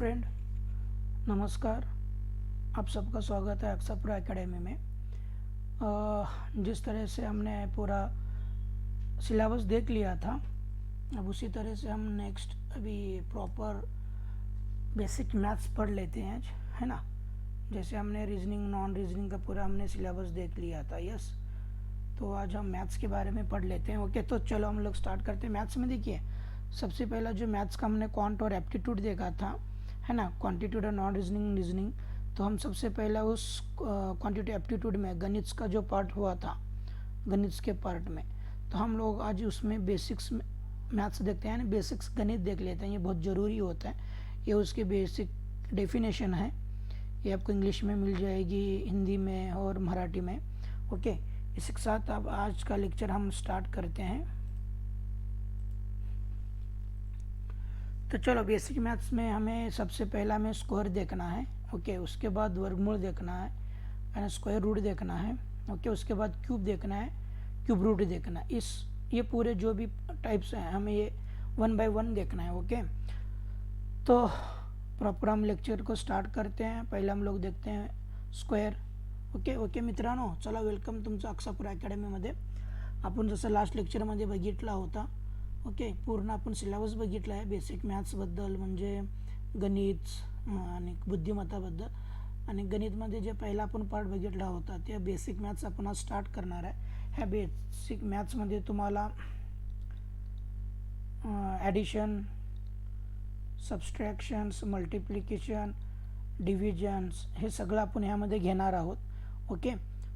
Friend, नमस्कार। आप सबका स्वागत है अक्सरपुरा एकेडमी में। जिस तरह से हमने पूरा सिलेबस देख लिया था, अब उसी तरह से हम नेक्स्ट अभी प्रॉपर बेसिक मैथ्स पढ़ लेते हैं आज, है ना। जैसे हमने रीजनिंग नॉन रीजनिंग का पूरा हमने सिलेबस देख लिया था, यस। तो आज हम मैथ्स के बारे में पढ़ लेते हैं। ओके, तो चलो हम लोग स्टार्ट करते हैं। मैथ्स में देखिए, सबसे पहला जो मैथ्स का हमने क्वांट और एप्टीट्यूड देखा था, है ना, क्वांटिट्यूड और नॉन रीजनिंग रीजनिंग। तो हम सबसे पहला उस क्वांटिटी एप्टीट्यूड में गणित का जो पार्ट हुआ था, गणित के पार्ट में, तो हम लोग आज उसमें बेसिक्स मैथ्स देखते हैं, बेसिक्स गणित देख लेते हैं। ये बहुत ज़रूरी होता है। ये उसकी बेसिक डेफिनेशन है, ये आपको इंग्लिश में मिल जाएगी, हिंदी में और मराठी में। ओके, इसके साथ अब आज का लेक्चर हम स्टार्ट करते हैं। तो चलो, बेसिक मैथ्स में हमें सबसे पहला में स्क्वायर देखना है। ओके, उसके बाद वर्गमूल देखना है, स्क्वायर रूट देखना है। ओके, उसके बाद क्यूब देखना है, क्यूब रूट देखना है। ये पूरे जो भी टाइप्स हैं हमें ये 1 बाय 1 देखना है। ओके, तो प्रॉपर हम लेक्चर को स्टार्ट करते हैं। पहले हम लोग देखते हैं स्क्वायर। ओके मित्रांनो, चला, वेलकम तुमचं अक्सरपुरा अकॅडमीमध्ये। आपण जसं लास्ट लेक्चरमध्ये बघितला होता, ओके, पूर्ण आपण सिलेबस बघितला आहे बेसिक मॅथ्सबद्दल, म्हणजे गणित आणि बुद्धिमत्ताबद्दल। आणि गणितमध्ये जे पहिला आपण पार्ट बघितला होता ते बेसिक मॅथ्स आपण आज स्टार्ट करणार आहे। ह्या बेसिक मॅथ्समध्ये तुम्हाला ॲडिशन, सबस्ट्रॅक्शन्स, मल्टिप्लिकेशन, डिविजन्स, हे सगळं आपण ह्यामध्ये घेणार आहोत।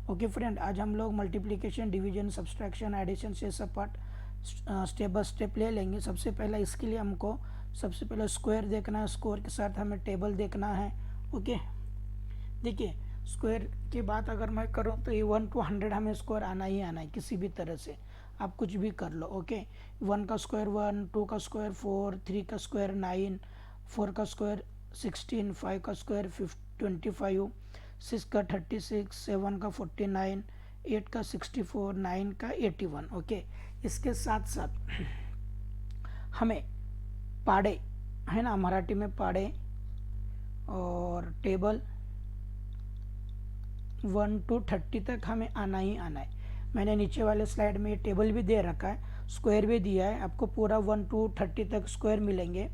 ओके फ्रेंड, आज हम लोग मल्टीप्लिकेशन, डिवीजन, सब्सट्रैक्शन, एडिशन से सब पार्ट स्टेप बाय स्टेप ले लेंगे। सबसे पहला इसके लिए हमको सबसे पहले स्क्वायर देखना है, स्क्वायर के साथ हमें टेबल देखना है। ओके, देखिए स्क्वायर की बात अगर मैं करूँ तो ये 1 to 100 हमें स्क्वायर आना ही आना है, किसी भी तरह से आप कुछ भी कर लो। ओके, 1 का स्क्वायर 1, 2 का स्क्वायर 4, 3 का स्क्वायर 9, 4 का स्क्वायर 16, 5 का स्क्वायर 25, 6 का 36, 7 का 49, 8 का 64, 9 का 81। ओके, इसके साथ साथ हमें पाड़े, है ना, मराठी में पाड़े और टेबल 1 to 30 तक हमें आना ही आना है। मैंने नीचे वाले स्लाइड में ये टेबल भी दे रखा है, स्क्वायर भी दिया है आपको। पूरा 1 to 30 तक स्क्वायर मिलेंगे,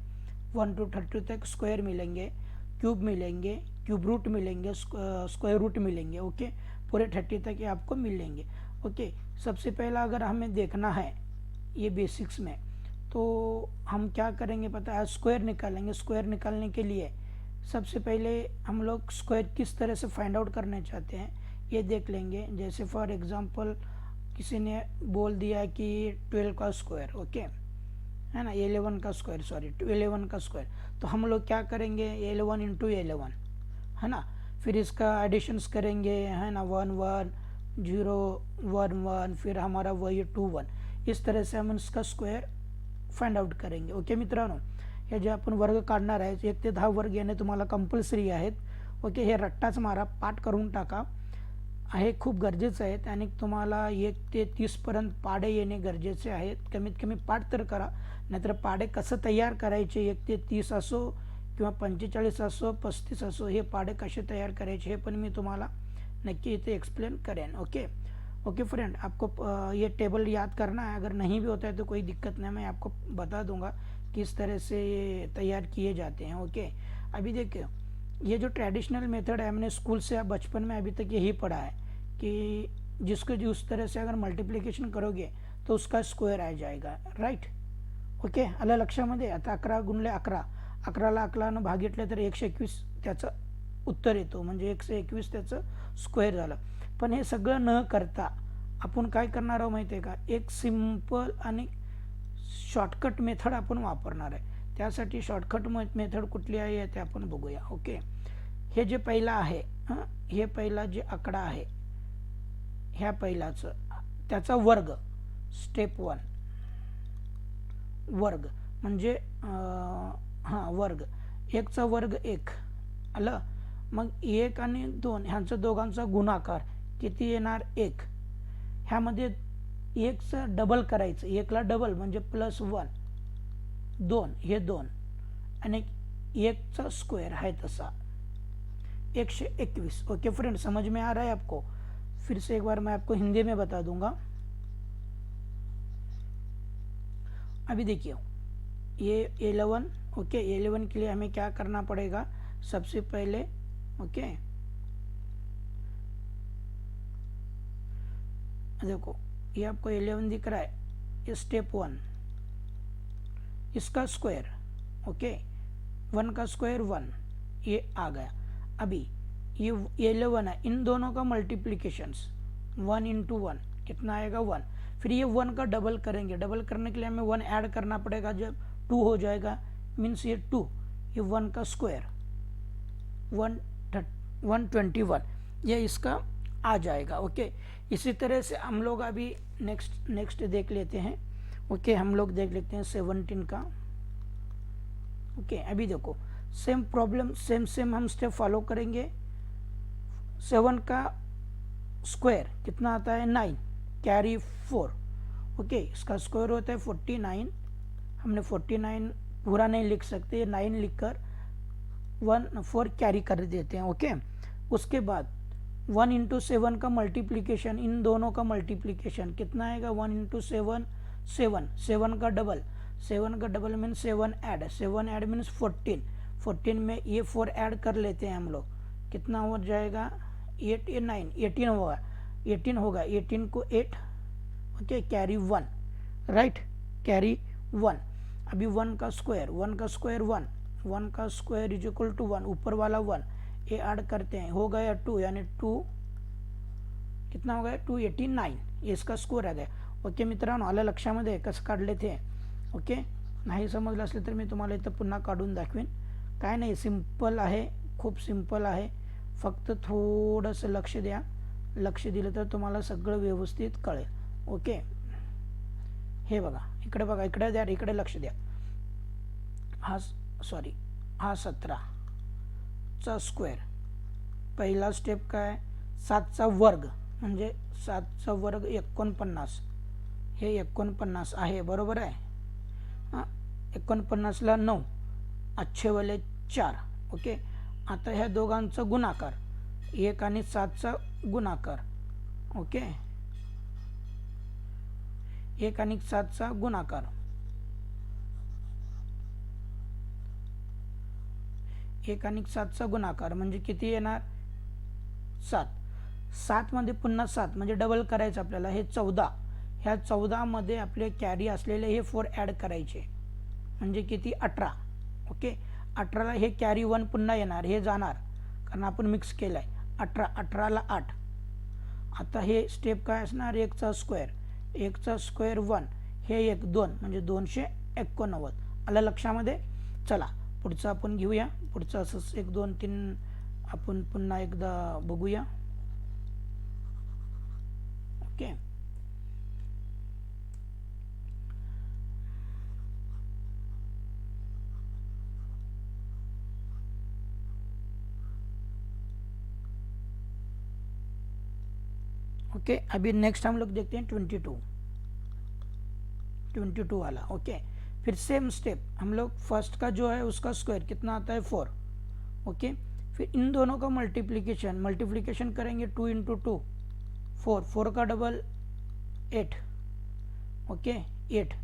1 to 30 तक स्क्वायर मिलेंगे, क्यूब मिलेंगे, क्यूब रूट मिलेंगे, स्क्वायर रूट मिलेंगे। ओके, पूरे 30 तक ये आपको मिलेंगे। ओके, सबसे पहला अगर हमें देखना है ये बेसिक्स में, तो हम क्या करेंगे पता है, स्क्वायर निकालेंगे। स्क्वायर निकालने के लिए सबसे पहले हम लोग स्क्वायर किस तरह से फाइंड आउट करना चाहते हैं ये देख लेंगे। जैसे फॉर एग्जांपल किसी ने बोल दिया कि 12 का स्क्वायर, ओके, है ना, 11 का स्क्वायर, सॉरी 11 का स्क्वायर, तो हम लोग क्या करेंगे, 11 इंटू 11, है ना, फिर इसका एडिशंस करेंगे, है ना, 1 1 0 1 1, फिर हमारा वही 2 1। इस तरह से हम इसका स्क्वायर फाइंड आउट करेंगे। ओके मित्रांनो, हे जे आपण वर्ग काढणार आहे 1 ते 10 वर्ग येणे तुम्हाला कंपल्सरी आहेत। ओके, हे रट्टाच मारा, पाठ करून टाका, हे खूप गरजेचं आहे। आणि तुम्हाला 1 ते 30 पर्यंत पाडे येणे गरजेचे आहेत। कमीत कमी पाठ तर करा, नाहीतर पाडे कसं तयार करायचे, 1 ते 30 असो किंवा 45 असो, 35 असो, हे पाडे कसे तयार करायचे हे पण मी तुम्हाला नक्की इथे एक्सप्लेन करें। ओके फ्रेंड, आपको ये टेबल याद करना है। अगर नहीं भी होता है तो कोई दिक्कत नहीं, मैं आपको बता दूंगा किस तरह से ये तैयार किए जाते हैं। ओके, अभी देखिए, ये जो ट्रेडिशनल मेथड है, हमने स्कूल से बचपन में अभी तक यही पढ़ा है कि जिसको जिस तरह से अगर मल्टीप्लिकेशन करोगे तो उसका स्क्वायर आ जाएगा, राइट। ओके, आलं लक्षामध्ये। आता 11 गुणले 11, 11ला 11नं भागितलं तर 121 त्याचं उत्तर येतो, म्हणजे 121 त्याचं स्क्वेअर झालं। पण हे सगळं न करता आपण काय करणार आहोत माहिती आहे का, एक सिंपल आणि शॉर्टकट मेथड आपण वापरणार आहे। त्यासाठी शॉर्टकट मेथड कुठली आहे ते आपण बघूया। ओके, हे जे पहिला आहे, हे पहिला जे आकडा आहे, ह्या पहिलाचं त्याचा वर्ग, स्टेप 1 वर्ग म्हणजे वर्ग, 1चा वर्ग 1 आलं। मग 1 आणि 2 ह्यांचा दोघांचा गुणाकार किती येणार, 1। ह्यामध्ये 1चं डबल करायचं, 1ला डबल म्हणजे +1, 2 हे 2, आणि 1चा स्क्वेअर है तसा 121। ओके फ्रेंड, समझ में आ रहा है आपको? फिर से एक बार मैं आपको हिंदी में बता दूंगा। अभी देखिए ये 11, ओके 11 के लिए हमें क्या करना पड़ेगा? सबसे पहले ओके देखो ये आपको 11 दिख रहा है, ये स्टेप 1, इसका स्क्वायर ओके 1 का स्क्वायर 1, ये आ गया। अभी ये 11 है, इन दोनों का मल्टीप्लीकेशंस 1 इंटू 1 कितना आएगा 1। फिर ये 1 का डबल करेंगे, डबल करने के लिए हमें 1 ऐड करना पड़ेगा, जब 2 हो जाएगा मीन्स ये 2, ये 1 का स्क्वायर 121, ये इसका आ जाएगा। ओके इसी तरह से हम लोग अभी नेक्स्ट देख लेते हैं। ओके हम लोग देख लेते हैं 17 का। ओके अभी देखो सेम प्रॉब्लम, सेम हम स्टेप फॉलो करेंगे। 7 का स्क्वायर कितना आता है 9, कैरी 4। ओके इसका स्क्वायर होता है 49, हमने 49 पूरा नहीं लिख सकते, 9 लिखकर 4 कैरी कर देते हैं। ओके उसके बाद 1 इंटू 7 का मल्टीप्लीकेशन, इन दोनों का मल्टीप्लीकेशन कितना आएगा 1 इंटू 7 7, 7 का डबल, 7 का double means 7 add, 7 add means 14, 14 में ये 4 ऐड कर लेते हैं हम लोग, कितना हो जाएगा 8 या 9, 18 होगा, 18 होगा, 18 को 8 ओके कैरी 1 राइट, कैरी 1। अभी 1 का स्क्वायर 1 का स्क्वायर 1, 1 का स्क्वायर इज इक्वल टू 1, ऊपर वाला 1 ये ऐड करते हैं, हो गया 2, यानी 2 कितना हो गया 289, ये इसका स्कोर आ गया। ओके मित्रांनो आलं लक्षामध्ये कसं काढले ते? ओके नाही समजलं असलं तर मी तुम्हाला इथं पुन्हा काढून दाखवेन, काय नाही सिंपल आहे, खूप सिंपल आहे, फक्त थोडंसं लक्ष द्या, लक्ष दिलं तर तुम्हाला सगळं व्यवस्थित कळेल। ओके हे बघा इकडे बघा, इकडे द्या, इकडे लक्ष द्या, हा सॉरी हा 17चा स्क्वेअर, पहिला स्टेप काय 7चा वर्ग म्हणजे 7चा वर्ग 49, हे 49 आहे बरोबर आहे। 49ला 9, अच्छेवाले 4। ओके आता ह्या दोघांचा गुणाकार 1 आणि 7चा गुणाकार, ओके 1 आणि 7चा गुणाकार, 1 आणि 7चा गुणाकार म्हणजे किती येणार 7, 7 मध्ये पुन्हा 7 म्हणजे डबल करायचं आपल्याला, हे 14, ह्या 14 मध्ये आपले कॅरी असलेले हे 4 ॲड करायचे म्हणजे किती 18। ओके 18ला हे कॅरी 1 पुन्हा येणार, हे जाणार कारण आपण मिक्स केलाय, 18, 18ला 8। आता हे स्टेप काय असणार 1चा स्क्वेअर, 1चा स्क्वेअर 1, हे 1 2 म्हणजे 289, आलं लक्षामध्ये? चला पुढचं आपण घेऊया, पुढचं असंच 1 2 3 आपण पुन्हा एकदा बघूया। ओके ओके अभी नेक्स्ट हम लोग देखते हैं 22 वाला। ओके फिर सेम स्टेप हम लोग फर्स्ट का जो है उसका स्क्वायर कितना आता है 4। ओके फिर इन दोनों का मल्टीप्लिकेशन करेंगे 2 इंटू 2 4, 4 का डबल 8, ओके 8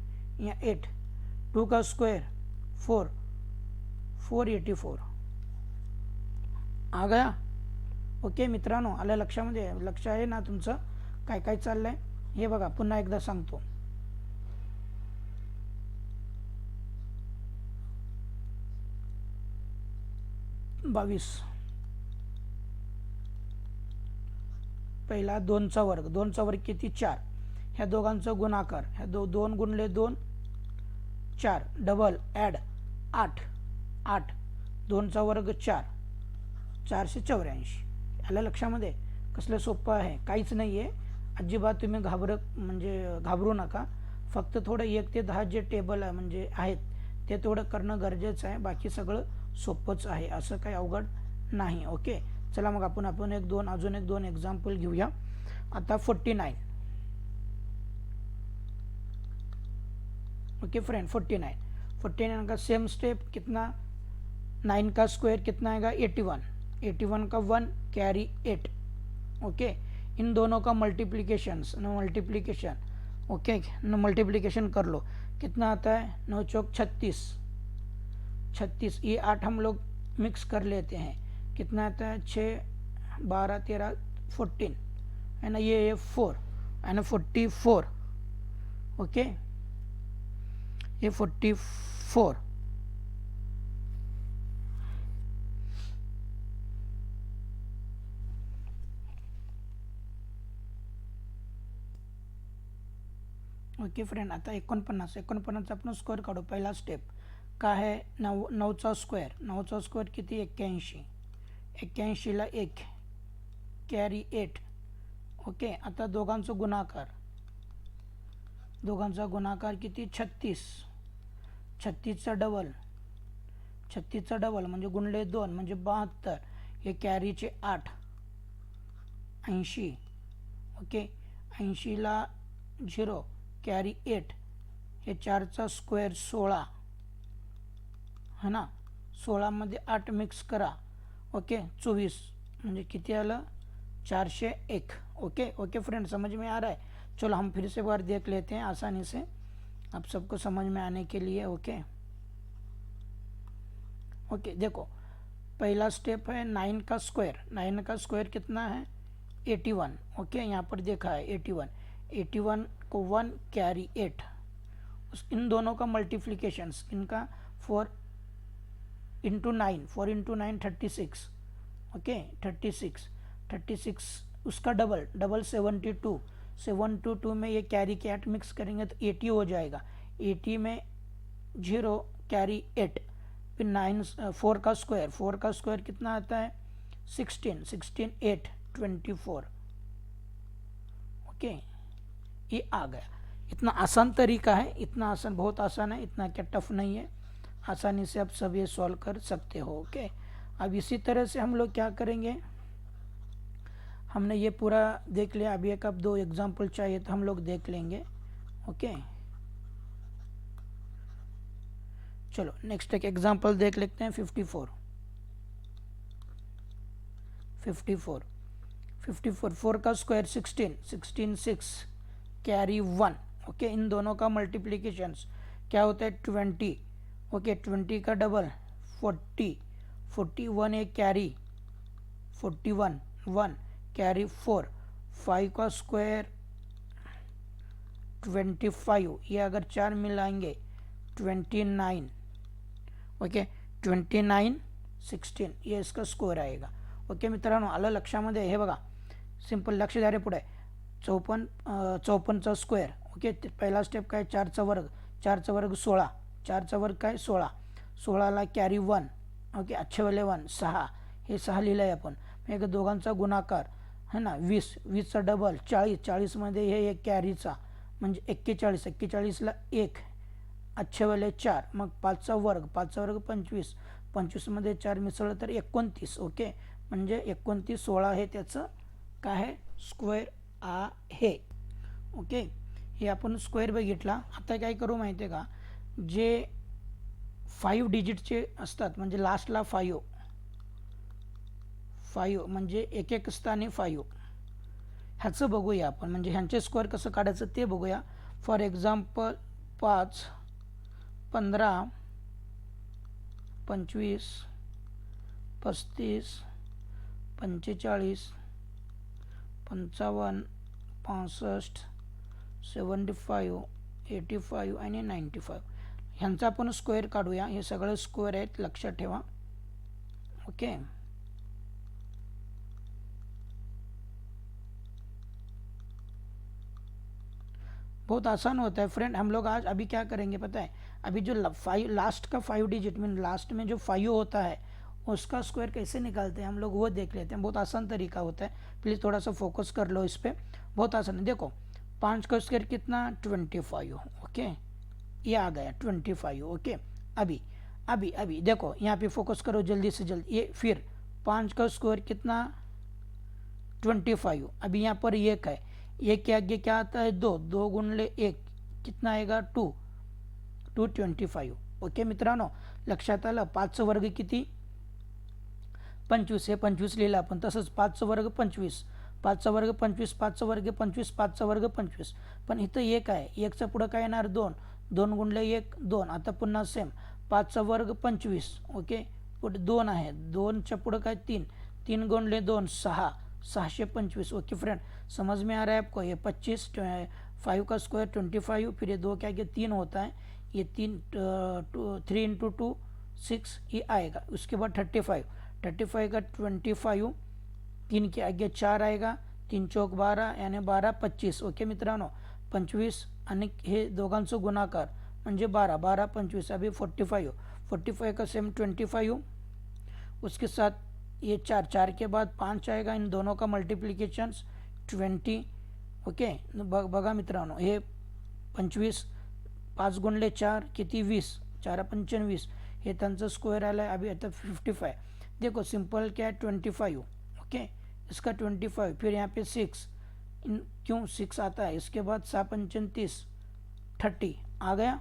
या 8, 2 का स्क्वायर 4, 484 आ गया। ओके मित्रांनो आलं लक्षामध्ये? लक्ष आहे ना तुमचं काय काय चाललंय? हे बघा पुन्हा एकदा सांगतो, बावीस, पहिला 2चा वर्ग, 2चा वर्ग किती 4, ह्या दोघांचा गुणाकार, ह्या 2 गुणले 2 4, डबल ॲड 8, 8 2चा वर्ग 4, 484। आलं लक्षामध्ये? कसलं सोपं आहे, काहीच नाही आहे, अजिबात तुम्ही घाबरू नका, फक्त थोडं 1 ते 10 जे टेबल आहे म्हणजे आहेत ते थोडं करणं गरजेचं आहे, बाकी सगळं सोपंच आहे, असं काही अवघड नाही। ओके चला मग आपण अजून एक दोन एक्झाम्पल घेऊया। आता 49, ओके फ्रेंड 49 का सेम स्टेप कितना 9 का स्क्वायर कितना आएगा 81, 81 का 1 कैरी 8। ओके, इन दोनों का मल्टीप्लिकेशन ओके, मल्टीप्लिकेशन कर लो, कितना आता है 9 चौक 36, 36 ये 8 हम लोग मिक्स कर लेते हैं, कितना आता है 6 12 13 14 है ना, ये 4 है ना 44। ओके, ये 44। ओके फ्रेंड, आता 49, 49 आपण स्क्वेअर काढू। पहिला स्टेप काय आहे 9चा स्क्वेअर, 9चा स्क्वेअर किती 81, 81ला 1 कॅरी 8। ओके, आता दोघांचा गुणाकार, दोघांचा गुणाकार किती 36, 36चा डबल, 36चा डबल म्हणजे गुणले 2 म्हणजे 72, हे कॅरीचे 8 80। ओके, 80ला 0 कॅरी 8, हे 4चा स्क्वेअर 16 है ना, 16 मध्ये 8 मिक्स करा। ओके, 24 म्हणजे किती आलं 401। ओके ओके फ्रेंड, समझ में आ रहा है? चलो हम फिर से बार देख लेते हैं आसानी से, आप सबको समझ में आने के लिए। ओके ओके, देखो पहला स्टेप है 9 का स्क्वायर, 9 का स्क्वायर कितना है 81। ओके, यहाँ पर देखा है 81, 81 को 1 कैरी 8, इन दोनों का मल्टीप्लिकेशन, इनका 4 इंटू 9, 4 इंटू 9 36। ओके, 36 उसका डबल, डबल 72, 72 में ये कैरी के 8 मिक्स करेंगे तो 80 हो जाएगा, 80 में 0 कैरी 8, फिर 4 का स्क्वायर, 4 का स्क्वायर कितना आता है 16, 16 8 24। ओके, ये आ गया। इतना आसान तरीका है, इतना आसान, बहुत आसान है, इतना क्या टफ नहीं है, आसानी से आप सब ये सॉल्व कर सकते हो। ओके, अब इसी तरह से हम लोग क्या करेंगे, हमने ये पूरा देख लिया, अभी एक अब 2 एग्जाम्पल चाहिए तो हम लोग देख लेंगे। ओके, चलो नेक्स्ट एक एग्जाम्पल देख लेते हैं। 54, 4 का स्क्वायर 16, 16 6 कैरी 1। ओके, इन दोनों का मल्टीप्लिकेशंस क्या होता है 20। ओके, 20 का डबल 40, 41 एक कैरी 41 1 कैरी 4, 5 का स्क्वायर 25, ये अगर 4 मिलाएंगे 29। ओके, 29 16 ये इसका स्कोअर आएगा। ओके मित्रांनो, आलं लक्षामध्ये? हे बघा सिंपल, लक्ष द्या रे पुढे, 54चा स्क्वेअर। ओके, पहिला स्टेप काय 4चा वर्ग, 4चा वर्ग 16, 4चा वर्ग काय 16, 16ला कॅरी 1। ओके, अच्छे वाले 1 6, हे 6 लिहिलं आहे आपण। मग दोघांचा गुणाकार है ना 20, 20चा डबल 40, 40 मध्ये हे एक कॅरीचा म्हणजे 41, 41ला 1 अच्छे वाले 4, मग 5चा वर्ग, 5चा वर्ग 25, 25 मध्ये 4 मिसळलं तर 29। ओके, म्हणजे 29 16 हे त्याचं काय आहे स्क्वेअर आहे। ओके, हे आपण स्क्वेअर बघितला। आता काय करू माहिती आहे का, जे 5 डिजिटचे असतात म्हणजे लास्टला 5 म्हणजे एक एक स्थानी 5, ह्याचं बघूया आपण, म्हणजे ह्यांचे स्क्वेअर कसं काढायचं ते बघूया। फॉर एक्झाम्पल 5 15 25 35 45 55 65 75 85 आणि 95 ह्यांचा आपण स्क्वेअर काढूया। हे सगळे स्क्वेअर आहेत, लक्षात ठेवा। ओके, बहुत आसान होता है फ्रेंड। हम लोग आज अभी क्या करेंगे पता है, अभी जो लास्ट का 5 डिजिट में लास्ट में जो 5 होता है उसका स्क्वायर कैसे निकालते हैं हम लोग वो देख लेते हैं। बहुत आसान तरीका होता है, प्लीज़ थोड़ा सा फोकस कर लो इस पर, बहुत आसान है। देखो 5 का स्क्वायर कितना 25। ओके, ये आ गया 25। ओके, अभी अभी अभी देखो यहाँ पे फोकस करो जल्दी से जल्दी। ये फिर 5 का स्क्वायर कितना 25, अभी यहाँ पर 1 है, 1 के आगे क्या आता है 2, 2 गुणले 1 कितना आएगा 2, 225। ओके मित्रांनो, लक्षात आलं. 5चा वर्ग किती 25, हे 25 लिहिलं आपण. तसंच 5चा वर्ग 25, 5चा वर्ग 25, 5चा वर्ग 25, 5चा वर्ग 25. पण इथं 1 आहे, 1चा पुढं काय येणार 2, 2 गुणले 1 2. आता पुन्हा सेम 5चा वर्ग 25. ओके, पुढे 2 आहे, 2च्या पुढं काय 3, 3 गुणले 2 6, 625. ओके फ्रेंड, समझ में आ रहा है आपको. ये 25 5 का स्क्वायर 25, फिर ये 2 क्या क्या 3 होता है, ये 3 3 इंटू 2 6 ये आएगा. उसके बाद 35, 35 का 25, 3 के आगे 4 आएगा, 3 चौक 12 यानी 12 25. ओके मित्रांनो, 25 आणि हे दोघांचं गुणाकार म्हणजे 12 12 25. अभी 45, 45 का सेम 25, उसके साथ ये 4 4 के बाद 5 आएगा, इन दोनों का मल्टीप्लिकेशन 20. ओके, बघा मित्रांनो, हे 25 5 गुणले 4 किती 20, 4 25, हे त्यांचं स्क्वेअर आलं आहे. अभी आता 55. देखो सिंपल क्या है 25. ओके, इसका 25, फिर यहाँ पे 6, क्यों 6 आता है. इसके बाद 6 पंचन 30, 30 आ गया.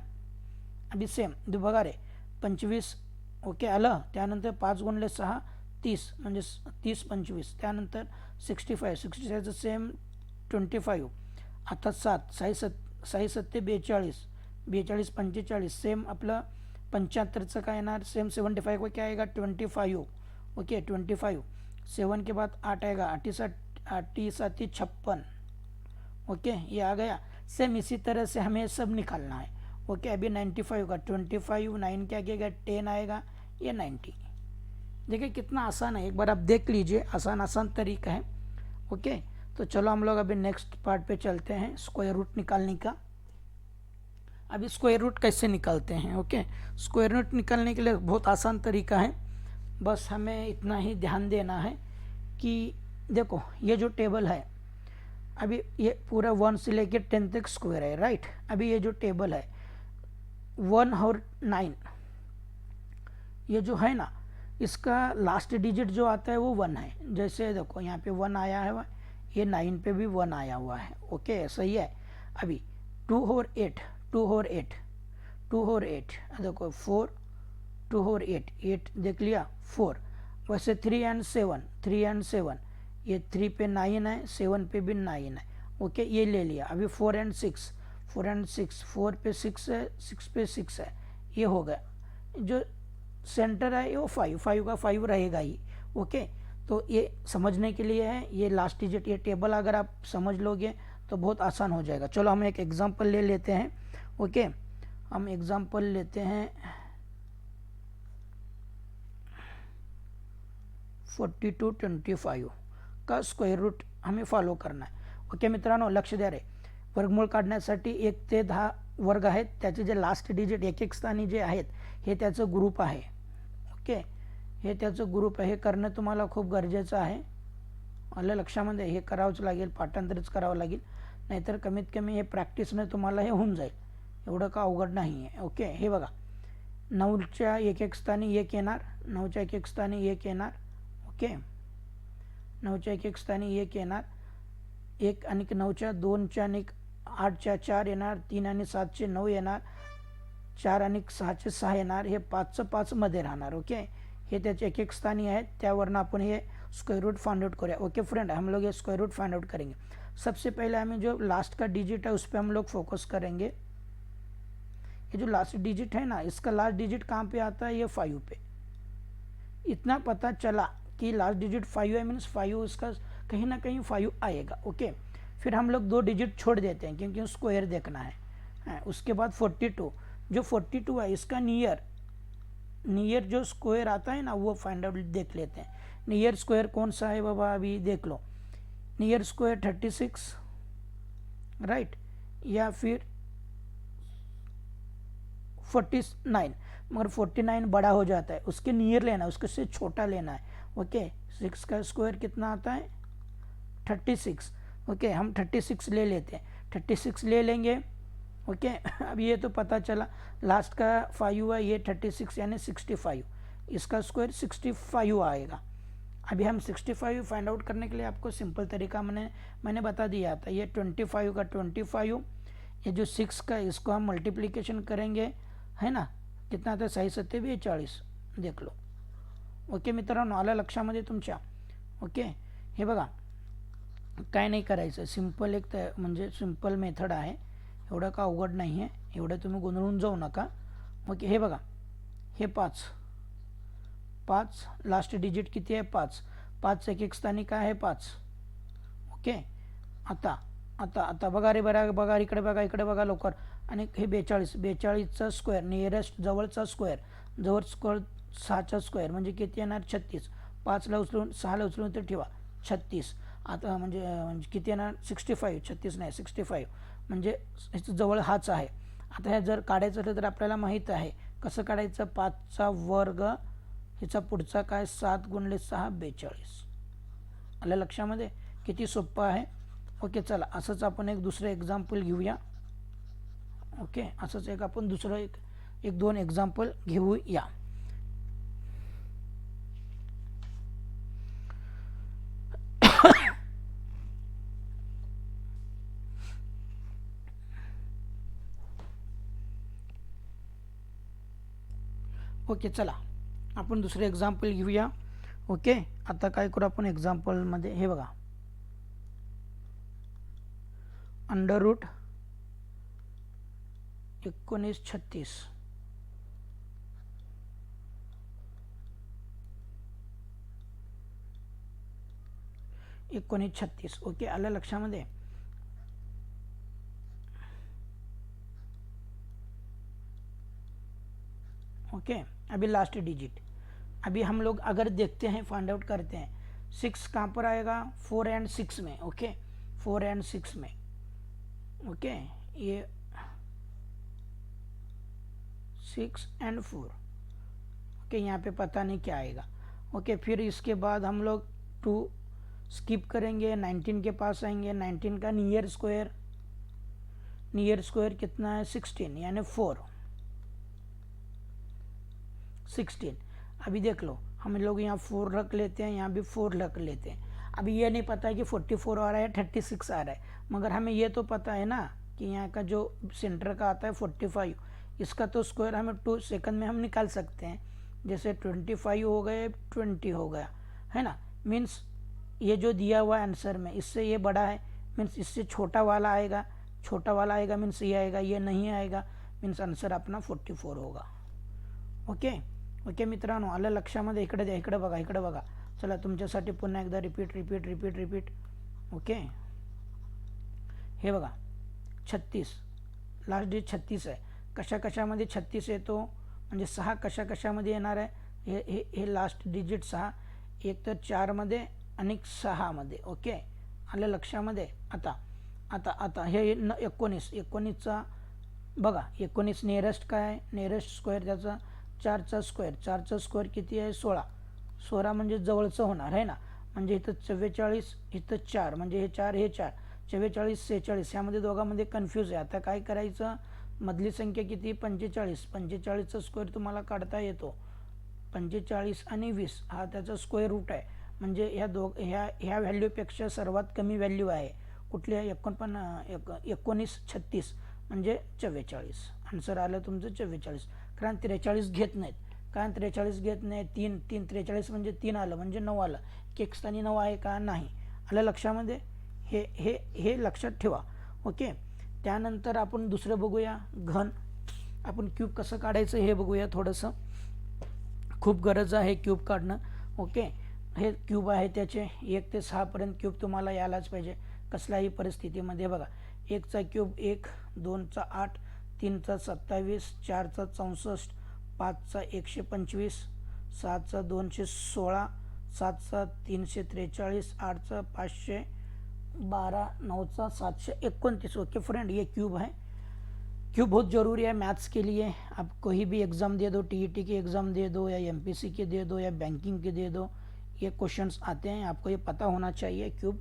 अभी सेम बघा रे 25. ओके आलं. त्यानंतर 5 गुणले 6 30 म्हणजे 30 25. त्यानंतर 65, 65चं सेम 25. आता 7 6 7 42, 42 45 सेम आपलं 75चं काय येणार सेम 75 को क्या आएगा 25. ओके 25. 7 के बाद 8 आएगा, 8 7 56. ओके, ये आ गया. सेम इसी तरह से हमें सब निकालना है. ओके, अभी 95 का 25, 9 क्या आएगा 10 आएगा, ये 90. देखिए कितना आसान है, एक बार आप देख लीजिए, आसान तरीका है. ओके, तो चलो हम लोग अभी नेक्स्ट पार्ट पे चलते हैं, स्क्वायर रूट निकालने का. अभी स्क्वायर रूट कैसे निकालते हैं. ओके, स्क्वायर रूट निकालने के लिए बहुत आसान तरीका है. बस हमें इतना ही ध्यान देना है कि देखो ये जो टेबल है, अभी ये पूरा 1 से लेकर 10 तक स्क्वायर है, राइट. अभी ये जो टेबल है 1 और 9, ये जो है ना, इसका लास्ट डिजिट जो आता है वो 1 है. जैसे देखो यहाँ पे 1 आया है, ये 9 पे भी 1 आया हुआ है. ओके, सही है. अभी 2 और 8, 2 और 8, 2 और 8 देखो 4, 2 और 8, 8 देख लिया 4. वैसे 3 and 7, 3 and 7, ये 3 पे 9 है, 7 पे भी 9 है. ओके, ये ले लिया. अभी 4 and 6, 4 and 6, 4 पे 6 है, 6 पे 6 है, ये हो गया. जो सेंटर है वो 5, 5 का 5 रहेगा ही. ओके, तो ये समझने के लिए है, ये लास्ट डिजिट, ये टेबल अगर आप समझ लोगे तो बहुत आसान हो जाएगा. चलो हम एक एग्जांपल ले लेते हैं. ओके, हम एग्जांपल लेते हैं 4225 का स्क्वेअर रूट हमें फॉलो करना आहे. ओके मित्रांनो, लक्ष द्या रे. वर्गमूळ काढण्यासाठी 1 ते 10 वर्ग आहेत, त्याचे जे लास्ट डिजिट एक एक स्थानी जे आहेत हे त्याचं ग्रुप आहे. ओके, हे त्याचं ग्रुप आहे, हे करणं तुम्हाला खूप गरजेचं आहे. आलं लक्षामध्ये, हे करावंच लागेल, पाठांतरच करावं लागेल, नाहीतर कमीत कमी हे प्रॅक्टिसने तुम्हाला हे होऊन जाईल. एवढं का अवघड नाही आहे. ओके, हे बघा 9च्या एक एक स्थानी 1 येणार, 9च्या एक एक स्थानी 1 येणार. ओके, 9च्या एक एक स्थानी 1 येणार, 1 आणि 9च्या 2च्या आणि 8च्या 4 येणार, 3 आणि 7चे 9 येणार, 4 आणि 6चे 6 येणार, हे 5चं 5 मध्ये राहणार. ओके, हे त्याचे एक एक स्थानी आहेत, त्यावरनं आपण हे स्क्वायर रूट फाइंड आउट करें. ओके फ्रेंड, हम लोग ये स्क्वायर रूट फाइंड आउट करेंगे. सबसे पहले हमें जो लास्ट का डिजिट है उस पर हम लोग फोकस करेंगे. ये जो लास्ट डिजिट है ना, इसका लास्ट डिजिट कहाँ पे आता है, ये 5 पे. इतना पता चला कि लास्ट डिजिट 5 है, मीन्स 5 इसका कहीं ना कहीं 5 आएगा. ओके, फिर हम लोग 2 डिजिट छोड़ देते हैं क्योंकि स्क्वायर देखना है. उसके बाद 42, जो 42 है इसका नियर जो स्क्वायर आता है ना वो फाइंड आउट देख लेते हैं. नियर स्क्वायर कौन सा है बाबा, अभी देख लो. नियर स्क्वायर 36, राइट, या फिर 49. मगर 49 बड़ा हो जाता है, उसके नियर लेना है, उसके से छोटा लेना है. ओके, 6 का स्क्वायर कितना आता है 36. ओके, हम 36 ले लेते हैं, 36 ले लेंगे. ओके, अब ये तो पता चला लास्ट का 5 है, ये 36 यानी 65, इसका स्क्वायर 65 आएगा. अभी हम 65 फाइंड आउट करने के लिए आपको सिंपल तरीका मैंने बता दिया था. ये 25 का 25, ये जो 6 का इसको हम मल्टीप्लिकेशन करेंगे है ना कितना आता 6×7=42, देख लो. ओके मित्रांनो, आलं लक्षामध्ये तुमच्या. ओके, हे बघा काय नाही करायचं, सिम्पल एक म्हणजे सिम्पल मेथड आहे, एवढं का अवघड नाही आहे, एवढं तुम्ही गोंधळून जाऊ नका. ओके, हे बघा, हे 5 लास्ट डिजिट किती आहे 5, 5 एक स्थानी काय आहे 5. ओके, आता आता आता बघा रे, बघा इकडे बघा लवकर. आणि हे 42चा स्क्वेअर, नियरेस्ट जवळचा स्क्वेअर, जवळ स्क्वेअर 6चा स्क्वेअर म्हणजे किती येणार 36. 5ला उचलून 6ला उचलून ते ठेवा 36. आता म्हणजे किती येणार 65, 36 नाही 65, म्हणजे ह्याचं जवळ हाच आहे. आता हे जर काढायचं असेल तर आपल्याला माहीत आहे कसं काढायचं, 5चा वर्ग, ह्याचा पुढचा काय 7×6=42. आलं लक्षामध्ये, किती सोपं आहे. ओके, चला असंच आपण एक दुसरं एक्झाम्पल घेऊया. ओके, असंच एक आपण दुसरं एक 2 एक्झाम्पल घेऊया. ओके, चला आपण दुसरं एक्झाम्पल घेऊया. ओके, आता काय करू आपण एक्झाम्पलमध्ये, हे बघा, √1936 1936. ओके, आलं लक्षामध्ये. ओके, अभी लास्ट डिजिट, अभी हम लोग अगर देखते हैं, फाइंड आउट करते हैं, 6 कहाँ पर आएगा 4 और 6 में. ओके, 4 और 6 में. ओके, ये 6 और 4. ओके, यहाँ पे पता नहीं क्या आएगा. ओके, फिर इसके बाद हम लोग 2 स्किप करेंगे, 19 के पास आएंगे. 19 का नियर स्क्वायर कितना है 16, यानी 4 16. अभी देख लो, हम लोग यहाँ 4 रख लेते हैं, यहाँ भी 4 रख लेते हैं. अभी ये नहीं पता है कि 44 आ रहा है 36 आ रहा है, मगर हमें ये तो पता है ना कि यहाँ का जो सेंटर का आता है 45, इसका तो स्क्वायर हमें 2 सेकंड में हम निकाल सकते हैं. जैसे 25 हो गए 20 हो गया, है ना. मीन्स ये जो दिया हुआ आंसर में इससे ये बड़ा है, मीन्स इससे छोटा वाला आएगा मीन्स ये आएगा, ये नहीं आएगा, मीन्स आंसर अपना 44 होगा. ओके ओके मित्रांनो, आलं लक्षामध्ये. इकडे द्या, इकडे बघा. चला तुमच्यासाठी पुन्हा एकदा रिपीट. ओके, हे बघा 36, लास्ट डिजिट 36 आहे. कशामध्ये 36 येतो, म्हणजे 6 कशामध्ये येणार आहे, हे लास्ट डिजिट 6, एक तर 4 मध्ये आणि 6 मध्ये. ओके, आलं लक्षामध्ये. आता हे 19चा बघा, 19 नियरेस्ट काय आहे, नियरेस्ट स्क्वेअर त्याचा 4चा स्क्वेअर किती आहे 16 म्हणजे जवळचं होणार आहे ना. म्हणजे इथं 44, इथं 4, म्हणजे हे 4 44 46, ह्यामध्ये दोघांमध्ये कन्फ्यूज आहे. आता काय करायचं, मधली संख्या किती 45चा स्क्वेअर तुम्हाला काढता येतो. 45 आणि 20 हा त्याचा स्क्वेअर रूट आहे, म्हणजे ह्या व्हॅल्यूपेक्षा सर्वात कमी व्हॅल्यू आहे कुठल्या 1936 म्हणजे 44. आन्सर आलं तुमचं 44. कारण 43 घेत नाहीत, 3 43 म्हणजे 3 आलं म्हणजे 9 आलं, एक स्थानी 9 आहे का नाही. आलं लक्षामध्ये, हे लक्षात ठेवा. ओके, त्यानंतर आपण दुसरं बघूया, घन. आपण क्यूब कसं काढायचं हे बघूया. थोडंसं खूप गरज आहे क्यूब काढणं. ओके, हे क्यूब आहे त्याचे 1 ते 6 पर्यंत क्यूब तुम्हाला यायलाच पाहिजे कसल्याही परिस्थितीमध्ये. बघा, 1चा क्यूब 1, 2चा 8, 3चा 27, 4चा 64, 5चा 125, 6चा 216, 7चा 343, 8चा 512, 9चा 729. ओके फ्रेंड, ये क्यूब है. क्यूब बहुत ज़रूरी है मैथ्स के लिए. आप कोई भी एग्ज़ाम दे दो, टीईटी की एग्ज़ाम दे दो या एमपीसी के दे दो या बैंकिंग के दे दो, ये क्वेश्चंस आते हैं, आपको ये पता होना चाहिए क्यूब.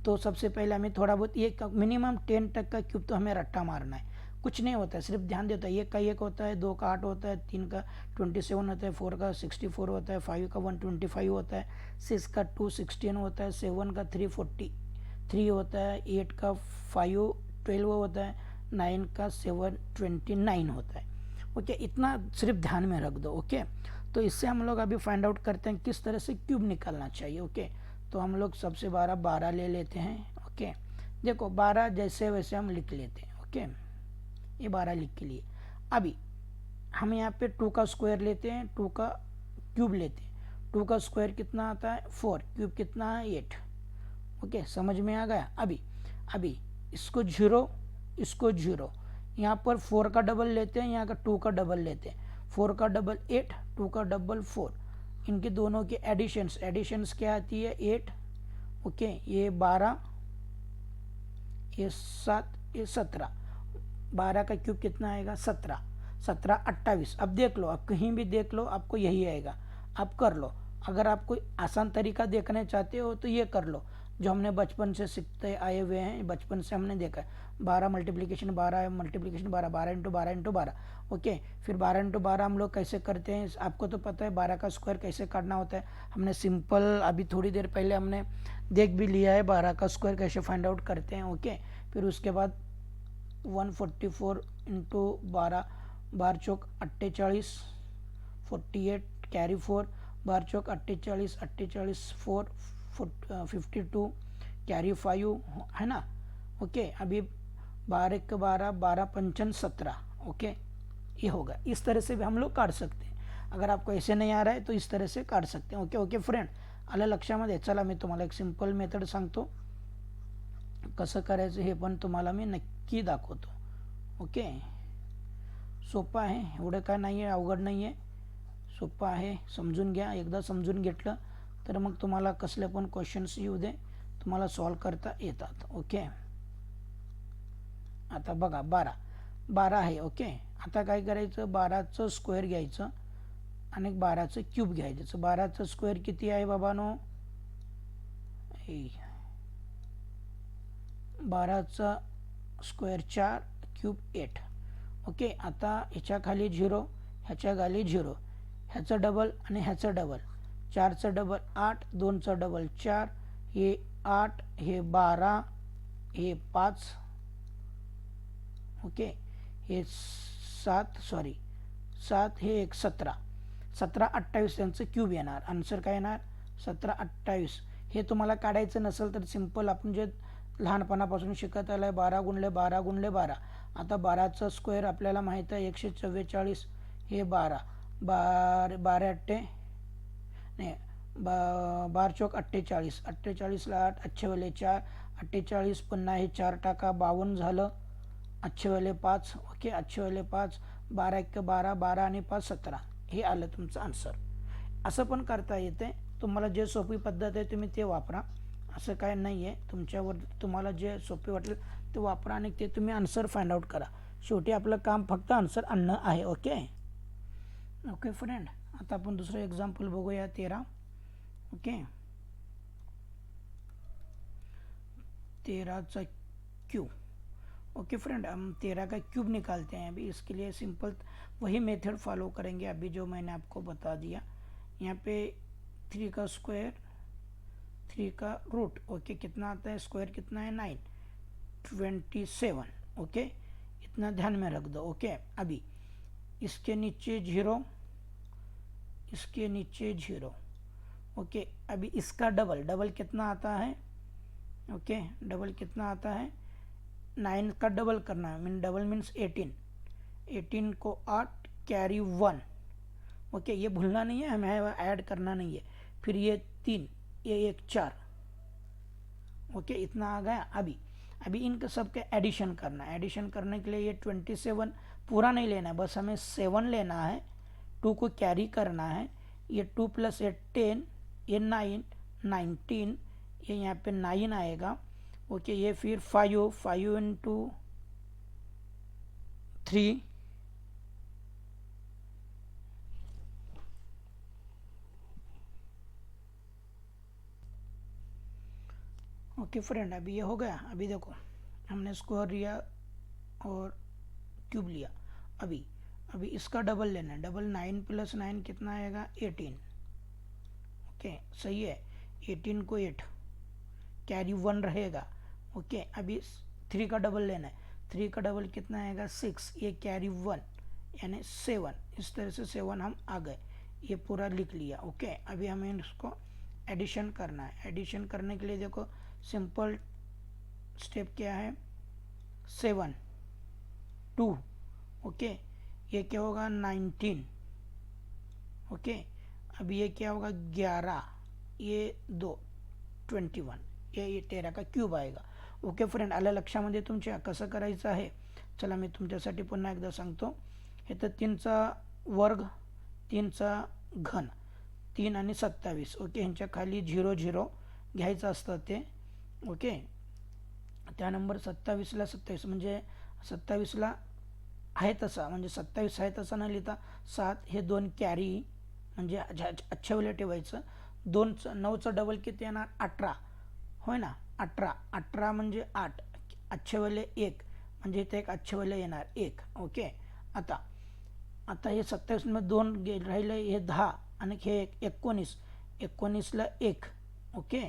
तो सबसे पहले हमें थोड़ा बहुत ये मिनिमम 10 तक का क्यूब तो हमें रट्टा मारना है. कुछ नहीं होता है, सिर्फ ध्यान देता है. 1 का 1 होता है, 2 का 8 होता है, 3 का 27 होता है, 4 का 64 होता है, 5 का 125 होता है, 6 का 216 होता है, 7 का 343 होता है, 8 का 512 होता है, 9 का 729 होता है. ओके, इतना सिर्फ ध्यान में रख दो। ओके, तो इससे हम लोग अभी फाइंड आउट करते हैं किस तरह से क्यूब निकालना चाहिए। ओके, तो हम लोग सबसे 12 ले लेते हैं। ओके, देखो 12 जैसे वैसे हम लिख लेते हैं। ओके, ये 12 लिख के लिए अभी हम यहाँ पे 2 का स्क्वायर लेते हैं, 2 का क्यूब लेते हैं। 2 का स्क्वायर कितना आता है 4, क्यूब कितना है 8। ओके, समझ में आ गया। अभी इसको 0, इसको 0, यहाँ पर 4 का डबल लेते हैं, यहाँ का 2 का डबल लेते हैं। 4 का डबल 8, 2 का डबल 4, इनके दोनों के एडिशंस क्या आती है 8। ओके, ये 12, ये 7, ये 17। 12 का क्यूब कितना आएगा 17, 17 28। अब देख लो, आप कहीं भी देख लो आपको यही आएगा, आप कर लो। अगर आप कोई आसान तरीका देखना चाहते हो तो ये कर लो, जो हमने बचपन से सीखते आए हुए हैं, बचपन से हमने देखा है। 12 multiplication 12 multiplication 12, 12 into 12 into 12। Okay, फिर 12 इंटू 12 हम लोग कैसे करते हैं, आपको तो पता है 12 का स्क्वायर कैसे काटना होता है। हमने सिंपल अभी थोड़ी देर पहले हमने देख भी लिया है 12 का स्क्वायर कैसे फाइंड आउट करते हैं। ओके, फिर उसके बाद 144 इंटू 12, 12 चौक 48, 48 कैरी 4, 12 चौक 48, 48 4, 52 कैरी 5 है ना। ओके, अभी 12 के 12, 12 पंचन 17। ओके, ये होगा। इस तरह से भी हम लोग काढ सकते हैं। अगर आपको ऐसे नहीं आ रहा है तो इस तरह से काढ सकते हैं। ओके ओके फ्रेंड, आलं लक्षामध्ये? चला मी तुम्हाला एक सिंपल मेथड सांगतो, कसं करायचं हे पण तुम्हाला मी नक्की दाखवतो। ओके, सोपं आहे, एवढं काय नाही आहे, अवघड नाही आहे, सोपं आहे, समजून घ्या। एकदा समजून घेतलं तर मग तुम्हाला कसले पण क्वेश्चन्स येऊ दे तुम्हाला सॉल्व करता येतात। ओके, आता बघा 12 आहे। ओके, आता काय करायचं, 12चं स्क्वेअर घ्यायचं आणि 12चं क्यूब घ्यायचं। 12चं स्क्वेअर किती आहे बाबांनो, 12चा स्क्वेअर 4, क्यूब 8। ओके, आता ह्याच्या खाली 0, ह्याच्या खाली 0, ह्याचं डबल आणि ह्याचं डबल, 4चं डबल 8, 2चं डबल 4, हे 8, हे 12, हे 5, ओके, हे 7 हे 1 17, 17 28 यांचं क्यूब येणार। आन्सर काय येणार 17 28। हे तुम्हाला काढायचं नसेल तर सिंपल आपण जे लहानपणापासून शिकत आलाय 12 गुणले 12 गुणले 12। आता 12चा स्क्वेअर आपल्याला माहित आहे 144, हे 12, 12 8 नाही 12 चौक 48, 48 ला 8, अच्छे वाले 4, 48 पुन्हा हे 4 टाका 52 झालं, अच्छे वाले 5। ओके, अच्छे वाले 5, 12 1 12, 12 आणि 5 17, हे आलं तुमचं आन्सर। असं पण करता येते, तुम्हाला जे सोपी पद्धत आहे तुम्ही ते वापरा, असं काय नाही आहे। तुमच्यावर तुम्हाला जे सोपे वाटेल ते वापरा आणि ते तुम्ही आन्सर फाइंड आउट करा। शेवटी आपलं काम फक्त आन्सर आणणं आहे। ओके ओके फ्रेंड, आता आपण दुसरं एक्झाम्पल बघूया 13। ओके, 13चा क्यूब। ओके फ्रेंड, हम 13 का क्यूब निकालते हैं। अभी इसके लिए सिंपल वही मेथड फॉलो करेंगे अभी जो मैंने आपको बता दिया। यहाँ पे 3 का स्क्वायर, 3 का रूट। ओके, कितना आता है स्क्वायर कितना है 9, 27। ओके, इतना ध्यान में रख दो। ओके, अभी इसके नीचे 0, इसके नीचे 0। ओके, अभी इसका डबल कितना आता है, ओके डबल कितना आता है 9 का डबल करना है, डबल मीन्स 18, 18 को 8 कैरी 1। ओके, ये भूलना नहीं है, हमें ऐड करना नहीं है। फिर ये 3, ये 1 4। ओके, इतना आ गया। अभी इनका सबके एडिशन करना है। एडिशन करने के लिए ये 27 पूरा नहीं लेना है, बस हमें 7 लेना है, 2 को कैरी करना है। ये 2 + 8 10, ये 9 19, ये यहाँ पे 9 आएगा। ओके, ये फिर 5 इंटू 3, ओके फ्रेंड, अभी ये हो गया। अभी देखो हमने स्क्वायर लिया और क्यूब लिया। अभी इसका डबल लेना है। डबल 9 + 9 कितना आएगा 18। ओके, सही है, 18 को 8 कैरी 1 रहेगा। ओके, अभी 3 का डबल लेना है। 3 का डबल कितना आएगा 6, ये कैरी 1, यानी 7, इस तरह से 7 हम आ गए, ये पूरा लिख लिया। ओके, अभी हमें इसको एडिशन करना है। एडिशन करने के लिए देखो सिंपल स्टेप क्या है, 7 2, ओके, ये क्या होगा 19, ओके, अब ये क्या होगा 11, ये 2 21, ये 13 का क्यूब आएगा। ओके फ्रेंड, आलं लक्षामध्ये तुमच्या कसं करायचं आहे? चला मी तुमच्यासाठी पुन्हा एकदा सांगतो। हे तर 3चा वर्ग, 3चा घन, 3 आणि 27, ओके, ह्यांच्या खाली 0 0 घ्यायचं असतं ते, ओके। त्या नंबर 27ला 27 म्हणजे 27ला आहे तसा, म्हणजे 27 आहे तसा न लिहिता 7 हे 2 कॅरी म्हणजे अच्छा वेळेला ठेवायचं। 9चं डबल किती येणार 18, होय ना, 18 18 म्हणजे 8, अच्छे वेळेला 1 म्हणजे इथे एक अच्छे वेळेला येणार 1, ओके। आता आता हे 27 मध्ये 2 राहिले, हे 10 आणि हे 19, 19ला 1, ओके,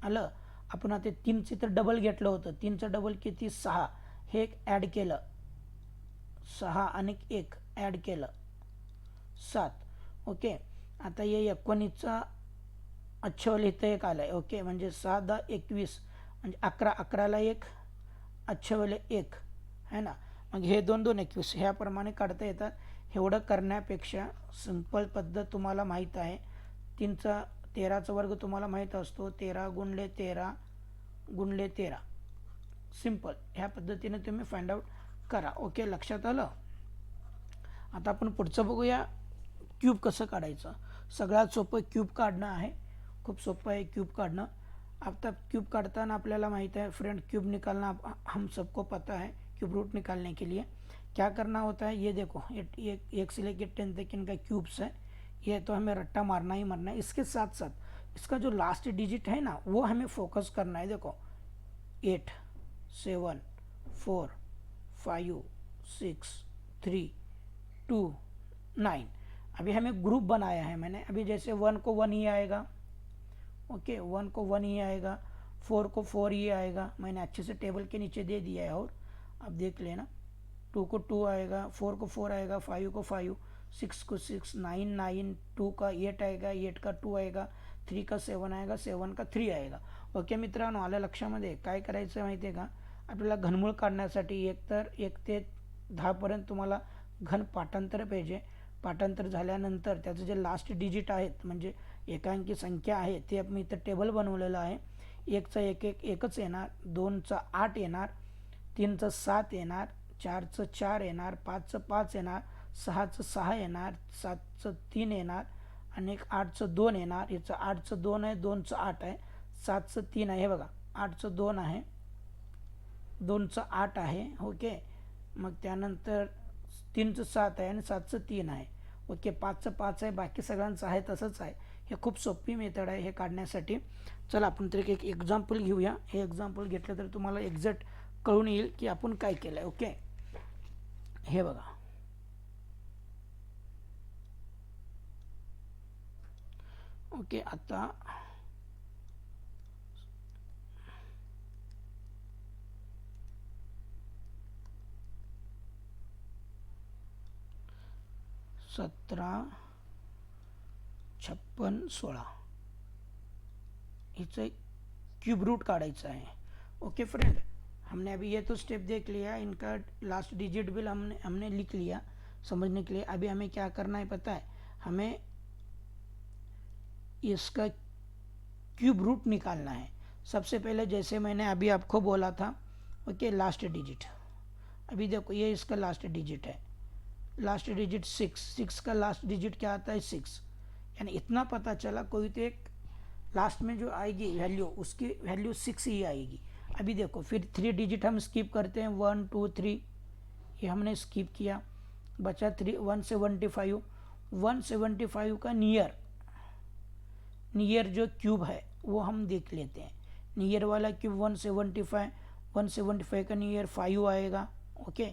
आलं। आपण आता 3चे तर डबल घेतलं होतं, 3चं डबल किती 6, हे एक ॲड केलं 6 आणि 1 ॲड केलं 7, ओके। आता हे 19चा अच्छेवाले इथं एक आलं आहे, ओके, म्हणजे 6 10 21 म्हणजे 11, 11ला 1 अच्छेवाले 1 है ना, मग हे 2 2 21 ह्याप्रमाणे काढता येतात। एवढं करण्यापेक्षा सिंपल पद्धत तुम्हाला माहीत आहे, 3चा 13चा वर्ग तुम्हाला माहीत असतो, 13 गुणले 13 गुणले 13, सिंपल ह्या पद्धतीने तुम्ही फाइंड आउट करा। ओके, लक्षात आलं। आता आपण पुढचं बघूया, क्यूब कसं काढायचं। सगळ्यात सोपं क्यूब काढणं आहे, खूप सोपं है क्यूब काटना। अब तक क्यूब काटता आपल्याला माहित है फ्रेंड, क्यूब निकालना हम सबको पता है। क्यूब रूट निकालने के लिए क्या करना होता है, ये देखो ये 1 से लेकर 10 तक इनका क्यूब्स है, ये तो हमें रट्टा मारना ही मारना है। इसके साथ साथ इसका जो लास्ट डिजिट है ना, वो हमें फोकस करना है। देखो 8 7 4 5 6 3 2 9, अभी हमें ग्रुप बनाया है मैंने। अभी जैसे 1 को 1 ही आएगा, ओके, 1 को 1 ही आएगा, 4 को 4 ही आएगा, मैंने अच्छे से टेबल के नीचे दे दिया है। और अब देख लेना, 2 को 2 आएगा, 4 को 4 आएगा, 5 को 5, 6 को 6, 9 9, 2 का 8 आएगा, 8 का 2 आएगा, 3 का 7 आएगा, 7 का 3 आएगा। ओके मित्रांनो, आलं लक्षामध्ये। काय करायचं माहिती आहे का, आपल्याला घनमूळ काढण्यासाठी एक तर 1 ते 10 पर्यंत तुम्हाला घन पाठांतर पाहिजे। पाठांतर झाल्यानंतर त्याचं जे लास्ट डिजिट आहेत, म्हणजे एकांकी संख्या आहे, ते मी इथं टेबल बनवलेलं आहे। 1चा 1 1 एकच येणार, 2चा 8 येणार, 3चा 7 येणार, 4चं 4 येणार, 5चं 5 येणार, 6चं 6 येणार, 7चं 3 येणार आणि 8चं 2 येणार। याचं 8चं 2 आहे, 2चं 8 आहे, 7चं 3 आहे, हे बघा 8चं 2 आहे, 2चं 8 आहे, ओके। मग त्यानंतर 3चं 7 आहे आणि 7चं 3 आहे, ओके। 5चं 5 आहे, बाकी सगळ्यांचं आहे तसंच आहे। हे खूप सोपी मेथड आहे हे काढण्यासाठी। चला आपण तरी एक एक्झाम्पल घेऊया। हे एक्झाम्पल घेतलं तर तुम्हाला एक्झॅक्ट कळून येईल की आपण काय केलं आहे, ओके। हे बघा, ओके, आता 17 56 16 हिचं क्यूब रूट काढ़ायचा है। ओके फ्रेंड, हमने अभी ये तो स्टेप देख लिया, इनका लास्ट डिजिट भी हमने लिख लिया समझने के लिए। अभी हमें क्या करना है पता है, हमें इसका क्यूब रूट निकालना है। सबसे पहले जैसे मैंने अभी आपको बोला था, ओके, लास्ट डिजिट, अभी देखो ये इसका लास्ट डिजिट है, लास्ट डिजिट 6, 6 का लास्ट डिजिट क्या आता है 6, यानी इतना पता चला कोई तो एक लास्ट में जो आएगी वैल्यू, उसकी वैल्यू 6 ही आएगी। अभी देखो फिर 3 डिजिट हम स्किप करते हैं, 1 2 3, ये हमने स्किप किया, बचा 3 175, 175 का नियर जो क्यूब है वो हम देख लेते हैं। नियर वाला क्यूब 175, 175 का नियर 5 आएगा, ओके,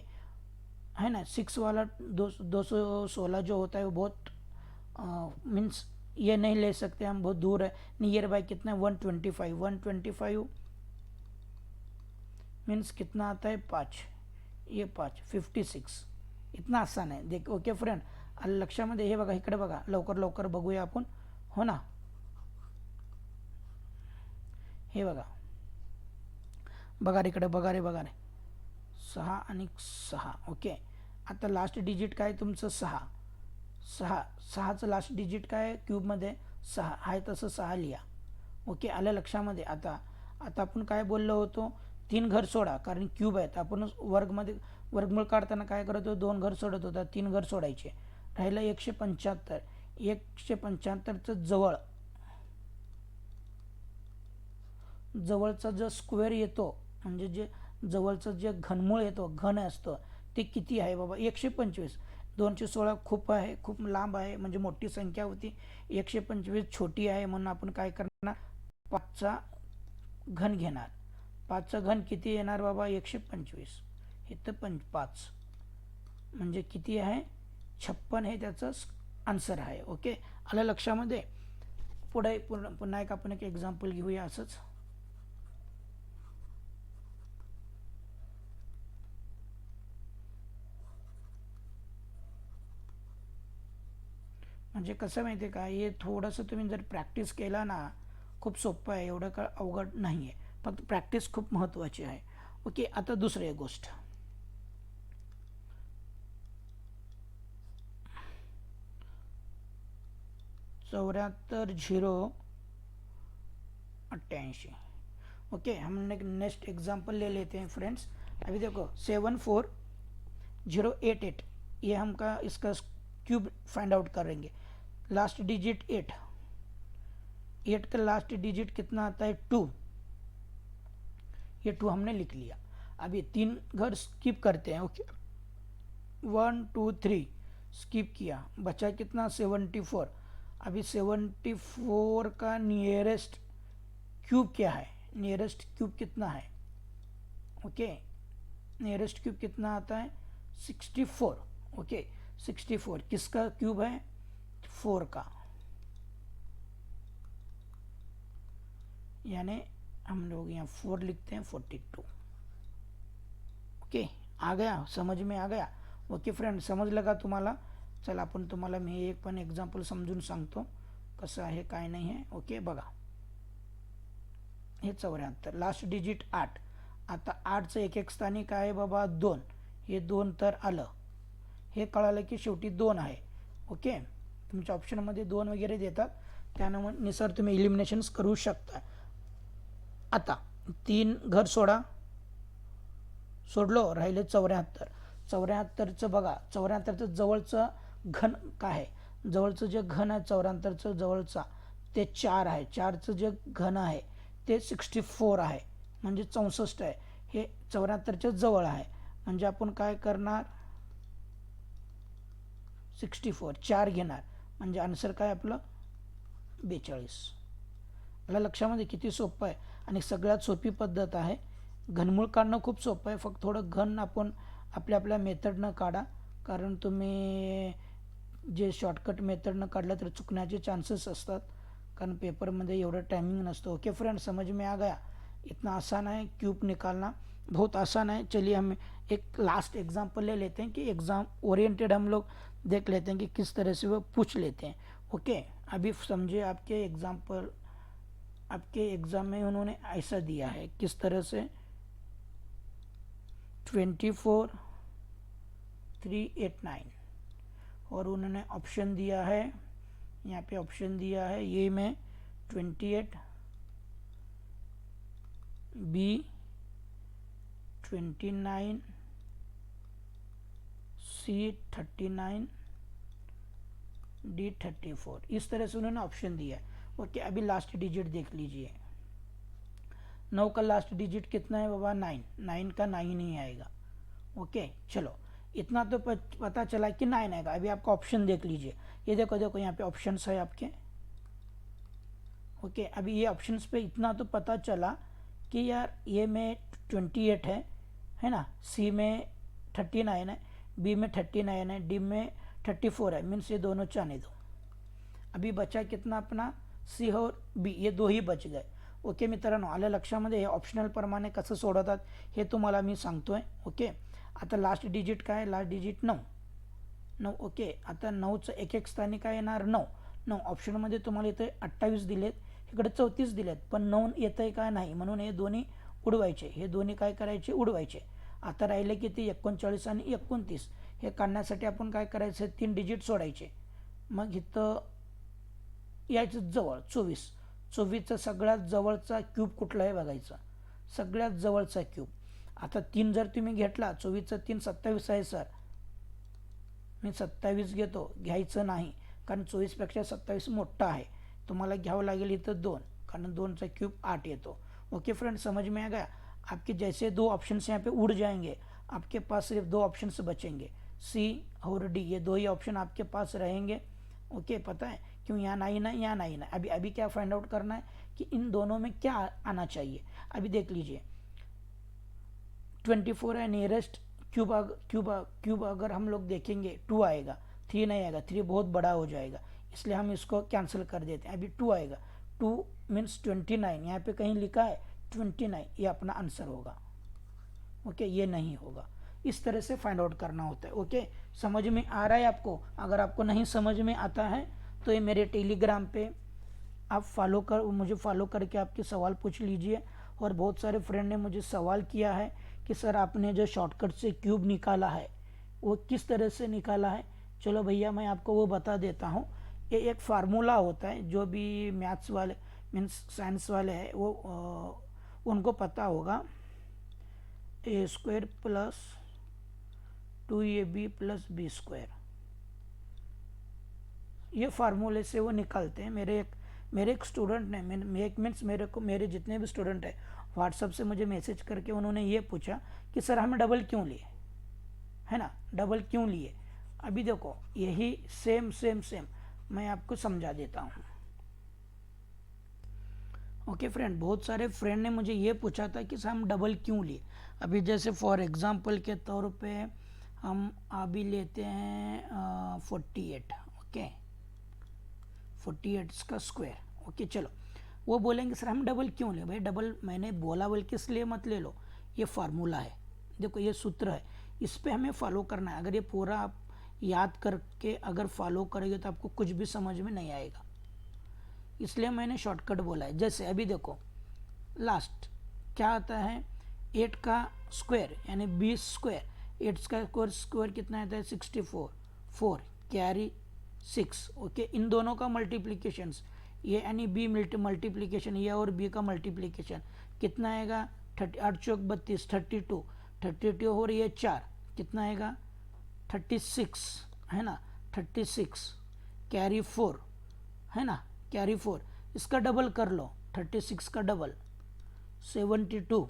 है ना। 6 वाला 216 जो होता है वो बहुत मीन्स ये नहीं ले सकते हम, बहुत दूर है। नियर बाय कितना है 125, 125 मीन्स कितना आता है 5, ये 5 56, इतना आसान आहे देख. ओके फ्रेंड, आलं लक्षामध्ये. हे बघा इकडे बघा, लवकर लवकर बघूया आपण. हो ना, हे बघा बघा रे इकडे, बघा रे बघा रे, 6 आणि 6. ओके, आता लास्ट डिजिट काय तुमचं 6. 6चं लास्ट डिजिट काय क्यूबमध्ये 6 आहे, तसं 6 लिहा. ओके, आलं लक्षामध्ये. आता आता आपण काय बोललो होतो, 3 घर सोडा, कारण क्यूब आहेत. आपण वर्गमध्ये वर्गमूळ काढताना काय करत होतो, 2 घर सोडत होता, 3 घर सोडायचे. राहिलं 175. 175चं जवळचा जो स्क्वेअर येतो, म्हणजे जे जवळचं जे घनमूळ येतो, घन असतं, ते किती आहे बाबा, 125. 216 खूप आहे, खूप लांब आहे, म्हणजे मोठी संख्या होती. 125 छोटी आहे, म्हणून आपण काय करणार, 5चा घन घेणार. 5चा घन किती येणार बाबा, 125. इथं 5 म्हणजे किती आहे, 56 हे त्याचं आन्सर आहे. ओके, आलं लक्षामध्ये. पुढे पुन्हा एक आपण एक एक्झाम्पल घेऊया असंच. म्हणजे कसं माहिती आहे का, हे थोडंसं तुम्ही जर प्रॅक्टिस केला ना, खूप सोपं आहे, एवढं का अवघड नाही आहे. फक्त प्रॅक्टिस खूप महत्त्वाची आहे. ओके, आता दुसरी एक गोष्ट, 74,088. ओके, हम एक नेक्स्ट एग्जाम्पल ले लेते हैं फ्रेंड्स. अभी देखो 74,088, ये हमका इसका क्यूब फाइंड आउट करेंगे. लास्ट डिजिट 8 का लास्ट डिजिट कितना आता है, 2. ये 2 हमने लिख लिया. अभी 3 घर स्किप करते हैं. ओके, 1 2 3 स्किप किया, बचा कितना, 74. अभी 74 का नियरेस्ट क्यूब क्या है, नियरेस्ट क्यूब कितना है. ओके, नियरेस्ट क्यूब कितना आता है, 64. ओके, 64 किसका क्यूब है, 4 का. यानी हम लोग यहाँ 4 लिखते हैं, 42. ओके, आ गया, समझ में आ गया. ओके फ्रेंड, समज लगा तुम्हाला. चला आपण तुम्हाला मी एक पण एक्झाम्पल समजून सांगतो कसं आहे काय नाही आहे. ओके, बघा हे 74, लास्ट डिजिट 8. आता 8चं एक एक स्थानी काय आहे बाबा, 2. हे 2 तर आलं, हे कळालं की शेवटी 2 आहे. ओके, तुमच्या ऑप्शनमध्ये 2 वगैरे देतात, त्यानुसार तुम्ही इलिमिनेशन्स करू शकता. आता 3 घर सोडलो, राहिले 74. 74चं बघा, 74चं जवळचं घन काय आहे, जवळचं जे घन आहे 74चं जवळचा, ते 4 आहे. 4चं जे घन आहे ते 64 आहे, म्हणजे 64 आहे. हे 74च्या जवळ आहे, म्हणजे आपण काय करणार, 64 4 घेणार, म्हणजे आन्सर काय आपलं 42. मला लक्षामध्ये किती सोपं आहे, आणि सगळ्यात सोपी पद्धत आहे. घनमूळ काढणं खूप सोपं आहे, फक्त थोडं घन आपण आपल्या मेथडनं काढा, कारण तुम्ही जे शॉर्टकट मेथडनं काढलं तर चुकण्याचे चान्सेस असतात, कारण पेपरमध्ये एवढं टाइमिंग नसतं. ओके फ्रेंड, समझ में आ गया. इतना आसान है क्यूब निकालना, बहुत आसान है. चलिए हम एक लास्ट एग्जाम्पल ले लेते हैं कि एग्ज़ाम ओरिएंटेड हम लोग देख लेते हैं कि किस तरह से वो पूछ लेते हैं. ओके, अभी समझिए आपके एग्ज़ाम में उन्होंने ऐसा दिया है, किस तरह से 24,389, और उन्होंने ऑप्शन दिया है, यहाँ पे ऑप्शन दिया है ये में 28, बी 29, सी 39, डी 34. इस तरह से उन्होंने ऑप्शन दिया है. ओके, अभी लास्ट डिजिट देख लीजिए. 9 का लास्ट डिजिट कितना है बाबा, 9. 9 का 9 ही आएगा. ओके, चलो इतना तो पता चला कि 9 आएगा. अभी आपका ऑप्शन देख लीजिए. ये देखो यहाँ पे ऑप्शंस है आपके. ओके, अभी ये ऑप्शंस पे इतना तो पता चला कि यार ये में 28 है ना, सी में 39 है, बी में 39 है, डी में 34 है. मीन्स ये दोनों चाहने दो. अभी बचा कितना अपना, सी और बी, ये 2 ही बच गए. ओके मित्रांनो, आलं लक्षामध्ये. हे ऑप्शनल प्रमाणे कसं सोडवतात हे तुम्हाला मी सांगतोय. ओके, आता लास्ट डिजिट काय, लास्ट डिजिट 9. 9. ओके, आता 9चं एक एक स्थानी काय येणार 9. ऑप्शनमध्ये तुम्हाला इथे 28 दिलेत, इकडे 34 दिलेत, पण 9 येत आहे का नाही, म्हणून हे दोन्ही उडवायचे. हे दोन्ही काय करायचे, उडवायचे. आता राहिले किती 39 आणि 29. हे काढण्यासाठी आपण काय करायचं, 3 डिजिट सोडायचे. मग इथं यायचं जवळ 24. 24चा सगळ्यात जवळचा क्यूब कुठला आहे बघायचा, सगळ्यात जवळचा क्यूब. आता 3 जर तुम्ही घेतला, 24चा 3 27 आहे सर, मी 27 घेतो, घ्यायचं नाही कारण 24पेक्षा 27 मोठा आहे. तुम्हाला घ्यावं लागेल इथं 2, कारण 2चा क्यूब 8 येतो. ओके फ्रेंड, समझ में आ गया. आपके जैसे 2 ऑप्शंस यहाँ पे उड़ जाएंगे, आपके पास सिर्फ 2 ऑप्शंस बचेंगे, सी और डी. ये 2 ही ऑप्शन आपके पास रहेंगे. ओके, पता है क्यों, यहाँ नहीं ना, यहाँ नहीं ना. अभी क्या फाइंड आउट करना है कि इन दोनों में क्या आना चाहिए. अभी देख लीजिए 24 है नियरेस्ट, क्यूब अगर हम लोग देखेंगे 2 आएगा, 3 नहीं आएगा, 3 बहुत बड़ा हो जाएगा, इसलिए हम इसको कैंसिल कर देते हैं. अभी 2 आएगा, 2 मीन्स 29, यहाँ पे कहीं लिखा है 29, ये अपना आंसर होगा. ओके, ये नहीं होगा. इस तरह से फाइंड आउट करना होता है. ओके, समझ में आ रहा है आपको. अगर आपको नहीं समझ में आता है तो ये मेरे टेलीग्राम पे आप मुझे फॉलो करके आपके सवाल पूछ लीजिए. और बहुत सारे फ्रेंड ने मुझे सवाल किया है कि सर आपने जो शॉर्टकट से क्यूब निकाला है वो किस तरह से निकाला है. चलो भैया, मैं आपको वो बता देता हूँ. ये एक फार्मूला होता है, जो भी मैथ्स वाले मीन्स साइंस वाले हैं वो उनको पता होगा. a² plus 2ab plus b², ये फार्मूले से वो निकालते हैं. मेरे एक स्टूडेंट ने, मेरे जितने भी स्टूडेंट हैं व्हाट्सएप से मुझे मैसेज करके उन्होंने ये पूछा कि सर हमें डबल क्यों लिए, है ना, डबल क्यों लिए. अभी देखो यही सेम मैं आपको समझा देता हूँ. ओके फ्रेंड, बहुत सारे फ्रेंड ने मुझे ये पूछा था कि सर हम डबल क्यों लिए. अभी जैसे फॉर एग्जांपल के तौर पे हम अभी लेते हैं 48. ओके, 48 का स्क्वायर. ओके, चलो वो बोलेंगे सर हम डबल क्यों ले. भाई डबल मैंने बोला बोल किस लिए मत ले लो, ये फार्मूला है, देखो ये सूत्र है, इस पे हमें फॉलो करना है. अगर ये पूरा आप याद करके अगर फॉलो करोगे तो आपको कुछ भी समझ में नहीं आएगा, इसलिए मैंने शॉर्टकट बोला है. जैसे अभी देखो लास्ट क्या आता है, 8 का स्क्वायर यानी 20². 8 का स्क्वायर कितना आता है 64, 4 कैरी 6. ओके, इन दोनों का मल्टीप्लीकेशंस, ये यानी बी मल्टीप्लीकेशन, ये और बी का मल्टीप्लीकेशन कितना आएगा 8 चौक 32, 32 और ये 4 कितना आएगा 36, है ना, 36 कैरी 4, है ना, कैरी 4. इसका डबल कर लो, 36 का डबल 72,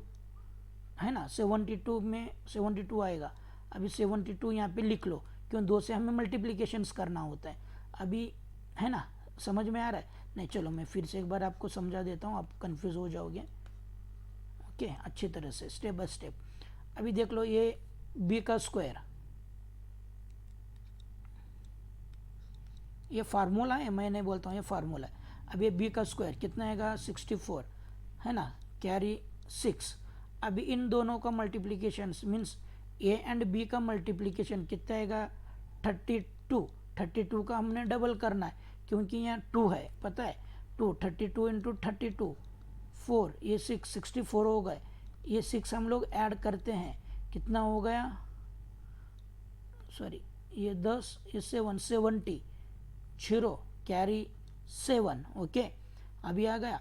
है ना, 72 में 72 आएगा. अभी 72 यहाँ पे लिख लो, क्यों 2 से हमें मल्टीप्लीकेशंस करना होता है. अभी है ना, समझ में आ रहा है. नहीं, चलो मैं फिर से एक बार आपको समझा देता हूँ, आप कंफ्यूज हो जाओगे. ओके, अच्छी तरह से स्टेप बाय स्टेप. अभी देख लो ये बी का स्क्वायर, ये फार्मूला है, मैं नहीं बोलता हूँ, ये फार्मूला है. अब ये बी का स्क्वायर कितना आएगा 64, है ना, कैरी 6. अभी इन दोनों का multiplication means A and B का मल्टीप्लीकेशन कितना आएगा 32. 32 का हमने डबल करना है क्योंकि यहाँ 2 है, पता है 2, 32 इंटू 32 4, ये 6 64 हो गए. ये 6 हम लोग ऐड करते हैं, कितना हो गया, सॉरी ये 10, ये 7 70 0 कैरी 7. ओके, अभी आ गया.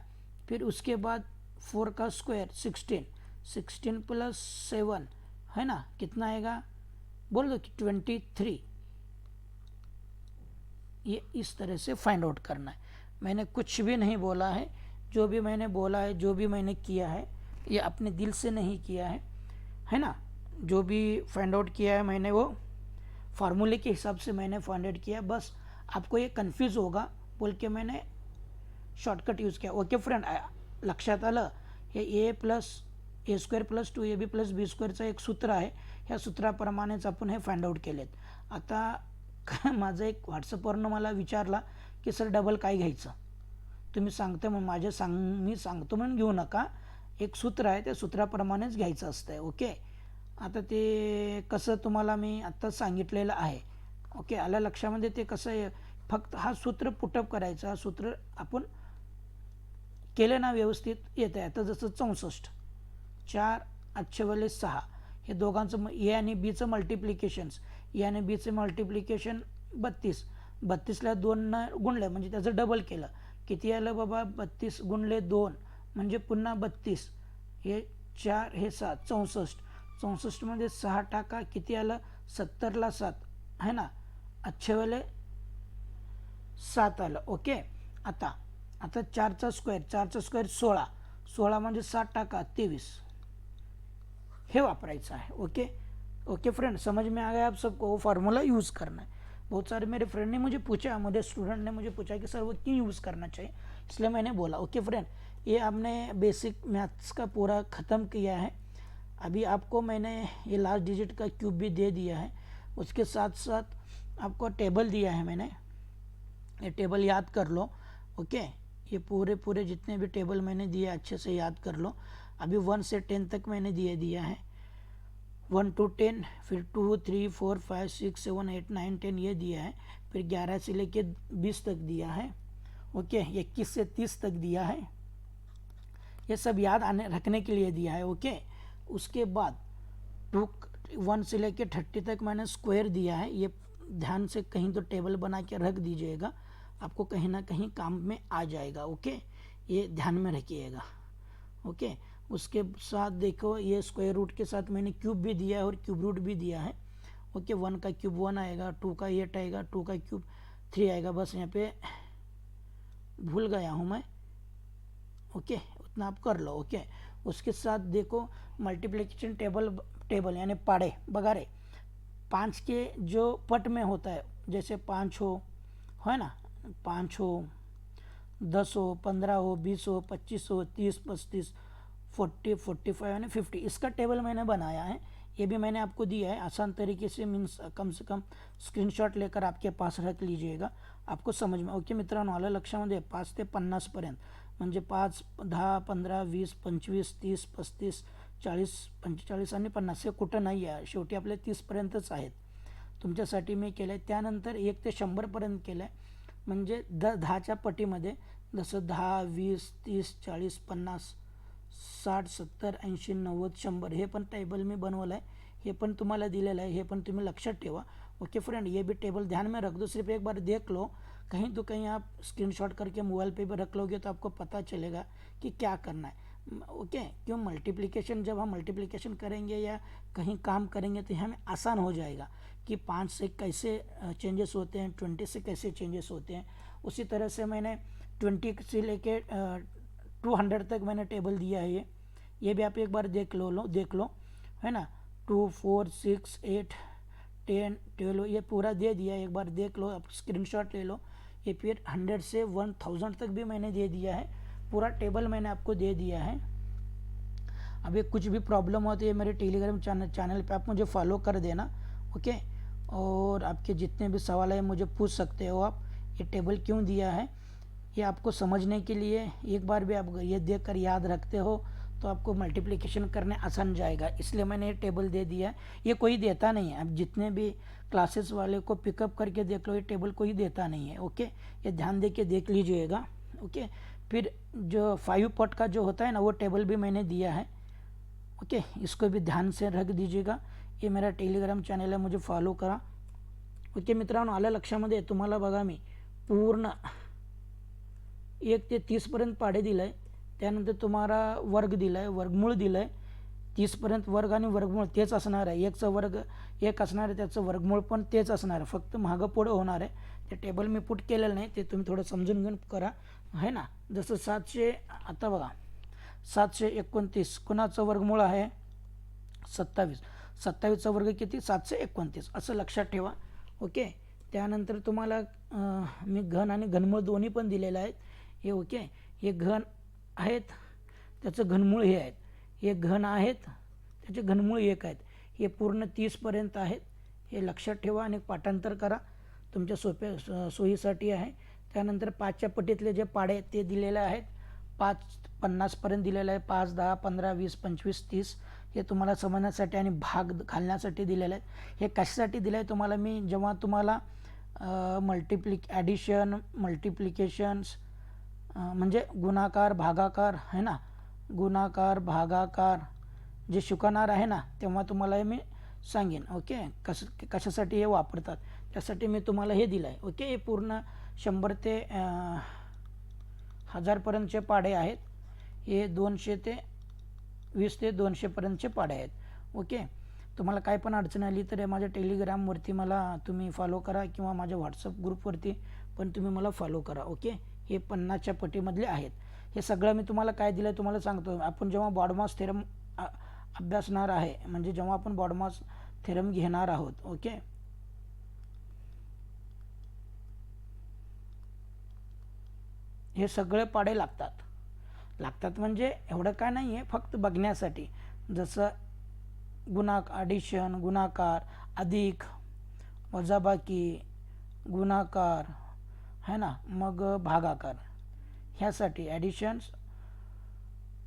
फिर उसके बाद 4 का स्क्वायर 16 प्लस 7, है ना, कितना आएगा बोल दो कि 23. ये इस तरह से फाइंड आउट करना है. मैंने कुछ भी नहीं बोला है, जो भी मैंने बोला है, जो भी मैंने किया है, ये अपने दिल से नहीं किया है ना. जो भी फाइंड आउट किया है मैंने वो फार्मूले के हिसाब से मैंने फाइंड आउट किया. बस आपको ये कन्फ्यूज होगा बोल के मैंने शॉर्टकट यूज़ किया. ओके फ्रेंड, लक्षात आलं. हे a² प्लस 2ab प्लस b²चा एक सूत्र आहे, ह्या सूत्राप्रमाणेच आपण हे फाइंड आउट केलेत. आता माझं एक व्हॉट्सअपवरनं मला विचारला की सर डबल काय घ्यायचं, तुम्ही सांगते म्हणून मी सांगतो म्हणून घेऊ नका, एक सूत्र आहे त्या सूत्राप्रमाणेच घ्यायचं असतं. ओके, आता ते कसं तुम्हाला मी आत्ताच सांगितलेलं आहे. ओके, आलं लक्षामध्ये ते कसं आहे, फक्त हा सूत्र पुटअप करायचं, हा सूत्र आपण केलं ना व्यवस्थित येतं आहे. आता जसं 64 4 8 6 हे दोघांचं ए आणि बीचं मल्टिप्लिकेशन्स, ए आणि बीचं मल्टिप्लिकेशन 32, 32ला 2 गुणलं म्हणजे त्याचं डबल केलं, किती आलं बाबा, 32 गुणले 2 म्हणजे पुन्हा 32, हे 4 हे 7, 64, 64मध्ये 6 टाका, किती आलं, 70ला 7 है ना, 8 7 आलं. ओके, आता 4चा स्क्वेअर 16, 16 म्हणजे 7 टाका 23, हे वापरायचं है. ओके ओके फ्रेंड, समझ में आ गया आप सबको, वो फार्मूला यूज़ करना है. बहुत सारे मेरे फ्रेंड ने मुझे पूछा, मेरे स्टूडेंट ने मुझे पूछा कि सर वो क्यों यूज़ करना चाहिए, इसलिए मैंने बोला. ओके फ्रेंड, ये आपने बेसिक मैथ्स का पूरा ख़त्म किया है. अभी आपको मैंने ये लास्ट डिजिट का क्यूब भी दे दिया है, उसके साथ साथ आपको टेबल दिया है मैंने, ये टेबल याद कर लो. ओके, ये पूरे जितने भी टेबल मैंने दिए अच्छे से याद कर लो. अभी 1 से 10 तक मैंने दिया है, 1 to 10, फिर 2 3 4 5 6 7 8 9 10 ये दिया है, फिर 11 से लेके 20 तक दिया है. ओके, 21 से 30 तक दिया है, ये सब याद रखने के लिए दिया है. ओके, उसके बाद 1 से लेके 30 तक मैंने स्क्वायर दिया है, ये ध्यान से कहीं तो टेबल बना के रख दीजिएगा, आपको कहीं ना कहीं काम में आ जाएगा. ओके, ये ध्यान में रखिएगा. ओके, उसके साथ देखो ये स्क्वायर रूट के साथ मैंने क्यूब भी दिया है और क्यूब रूट भी दिया है. ओके, 1 का क्यूब 1 आएगा, 2 का 8 आएगा, 2 का क्यूब 3 आएगा, बस यहाँ पे भूल गया हूँ मैं. ओके, उतना आप कर लो. ओके, उसके साथ देखो मल्टीप्लिकेशन टेबल यानी पाड़े बगारे 5 के जो पट में होता है, जैसे 5 हो, है ना, 5 हो, 10 हो, 15 हो, 20 हो, 25 हो, 30, 35, 40, 45 यानी 50, इसका टेबल मैंने बनाया है. ये भी मैंने आपको दिया है आसान तरीके से, मीन्स कम से कम स्क्रीनशॉट लेकर आपके पास रख लीजिएगा, आपको समझ में. ओके मित्रांनो, आलं लक्षामध्ये 5 ते 50 पर्यंत, म्हणजे 5, 10, 15, 20, 25, 30, 35, 40, 45 आणि 50 हे कुठं नाही आहे, शेवटी आपले 30 पर्यंतच आहेत. तुमच्यासाठी मी केलं आहे. त्यानंतर 1 ते 100 पर्यंत केलं आहे, म्हणजे 10च्या पटीमध्ये जसं 10, 20, 30, 40, 50, 60, 70, 80, 90, 100 हे पण टेबल मी बनवलं आहे, हे पण तुम्हाला दिलेलं आहे, हे पण तुम्ही लक्षात ठेवा. ओके फ्रेंड, ये भी टेबल ध्यान में रख दो, सिर्फ एक बार देख लो, कहीं तो कहीं आप स्क्रीनशॉट करके मोबाइल पे भी रख लोगे तो आपको पता चलेगा कि क्या करना है. ओके, क्यों मल्टीप्लिकेशन, जब हम मल्टीप्लिकेशन करेंगे या कहीं काम करेंगे तो हमें आसान हो जाएगा कि 5 से कैसे चेंजेस होते हैं, 20 से कैसे चेंजेस होते हैं. उसी तरह से मैंने 20 से लेके 200 तक मैंने टेबल दिया है, ये भी आप एक बार देख लो है ना. 2, 4, 6, 8, 10, 12 ये पूरा दे दिया, एक बार देख लो, आप स्क्रीनशॉट ले लो. ये फिर 100 से 1000 तक भी मैंने दे दिया है, पूरा टेबल मैंने आपको दे दिया है. अभी कुछ भी प्रॉब्लम हो तो ये मेरे टेलीग्राम चैनल पे आप मुझे फॉलो कर देना. ओके, और आपके जितने भी सवाल है मुझे पूछ सकते हो आप. ये टेबल क्यों दिया है, ये आपको समझने के लिए, एक बार भी आप ये देख कर याद रखते हो तो आपको मल्टीप्लिकेशन करने आसान जाएगा, इसलिए मैंने ये टेबल दे दिया है. ये कोई देता नहीं है, अब जितने भी क्लासेस वाले को पिकअप करके देख लो, ये टेबल कोई देता नहीं है. ओके, ये ध्यान दे के देख लीजिएगा. ओके, फिर जो 5 पॉट का जो होता है ना, वो टेबल भी मैंने दिया है. ओके, इसको भी ध्यान से रख दीजिएगा. ये मेरा टेलीग्राम चॅनल आहे, मुझे फॉलो करा. ओके मित्रांनो, आलं लक्षामध्ये, तुम्हाला बघा मी पूर्ण 1 ते 30 पर्यंत पाढे दिलं आहे, त्यानंतर तुम्हाला वर्ग दिला आहे, वर्गमूळ दिलं आहे. 30 पर्यंत वर्ग आणि वर्गमूळ तेच असणार आहे, 1चा वर्ग 1 असणार आहे, त्याचं वर्गमूळ पण तेच असणार आहे, फक्त मागं पुढं होणार आहे. ते टेबल मी पुट केलेलं नाही, ते तुम्ही थोडं समजून घेऊन करा, है ना. जसं 700, आता बघा 729 कुणाचं वर्गमूळ आहे, 27, 27चा वर्ग किती, 729, असं लक्षात ठेवा. ओके, त्यानंतर तुम्हाला मी घन आणि घनमूळ दोन्ही पण दिलेलं आहेत. हे ओके, हे घन आहेत, त्याचं घनमूळ हे आहेत, हे घन आहेत, त्याचे घनमूळ 1 आहेत. हे पूर्ण 30 पर्यंत आहेत, हे लक्षात ठेवा आणि पाठांतर करा, तुमच्या सोयीसाठी आहे. त्यानंतर 5च्या पटीतले जे पाडे ते दिलेले आहेत, 5 50 पर्यंत दिलेलं आहे, 5, 10, 15, 20, 25, 30 हे तुम्हाला समजण्यासाठी आणि भाग घालण्यासाठी दिलेलं आहे. हे कशासाठी दिलं आहे तुम्हाला मी, जेव्हा तुम्हाला ॲडिशन मल्टिप्लिकेशन्स म्हणजे गुणाकार भागाकार आहे ना, गुणाकार भागाकार जे शिकवणार आहे ना, तेव्हा तुम्हाला हे मी सांगेन. ओके, कशासाठी हे वापरतात त्यासाठी मी तुम्हाला हे दिलं आहे. ओके, हे पूर्ण 100 ते 1000पर्यंतचे पाढे आहेत. हे 200 ते 20 ते 200पर्यंतचे पाढे आहेत. ओके, तुम्हाला काय पण अडचण आली तर माझ्या टेलिग्रामवरती मला तुम्ही फॉलो करा किंवा माझ्या व्हॉट्सअप ग्रुपवरती पण तुम्ही मला फॉलो करा. ओके, हे 50च्या पटीमधले आहेत. हे सगळं मी तुम्हाला काय दिलं आहे तुम्हाला सांगतो. आपण जेव्हा बॉडमॉस थेरम अभ्यासणार आहे, म्हणजे जेव्हा आपण बॉडमॉस थेरम घेणार आहोत. ओके, हे सगळे पाढे लागतात म्हणजे एवढं काय नाही आहे, फक्त बघण्यासाठी. जसं ॲडिशन गुणाकार, अधिक वजाबाकी, गुणाकार है ना, मग भागाकार, ह्यासाठी ॲडिशन्स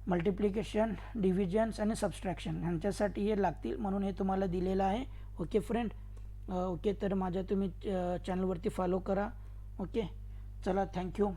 मल्टिप्लिकेशन डिव्हिजन्स आणि सबस्ट्रॅक्शन ह्यांच्यासाठी हे लागतील, म्हणून हे तुम्हाला दिलेलं आहे. ओके फ्रेंड, ओके, तर माझ्या तुम्ही चॅनलवरती फॉलो करा. ओके, चला, थँक्यू.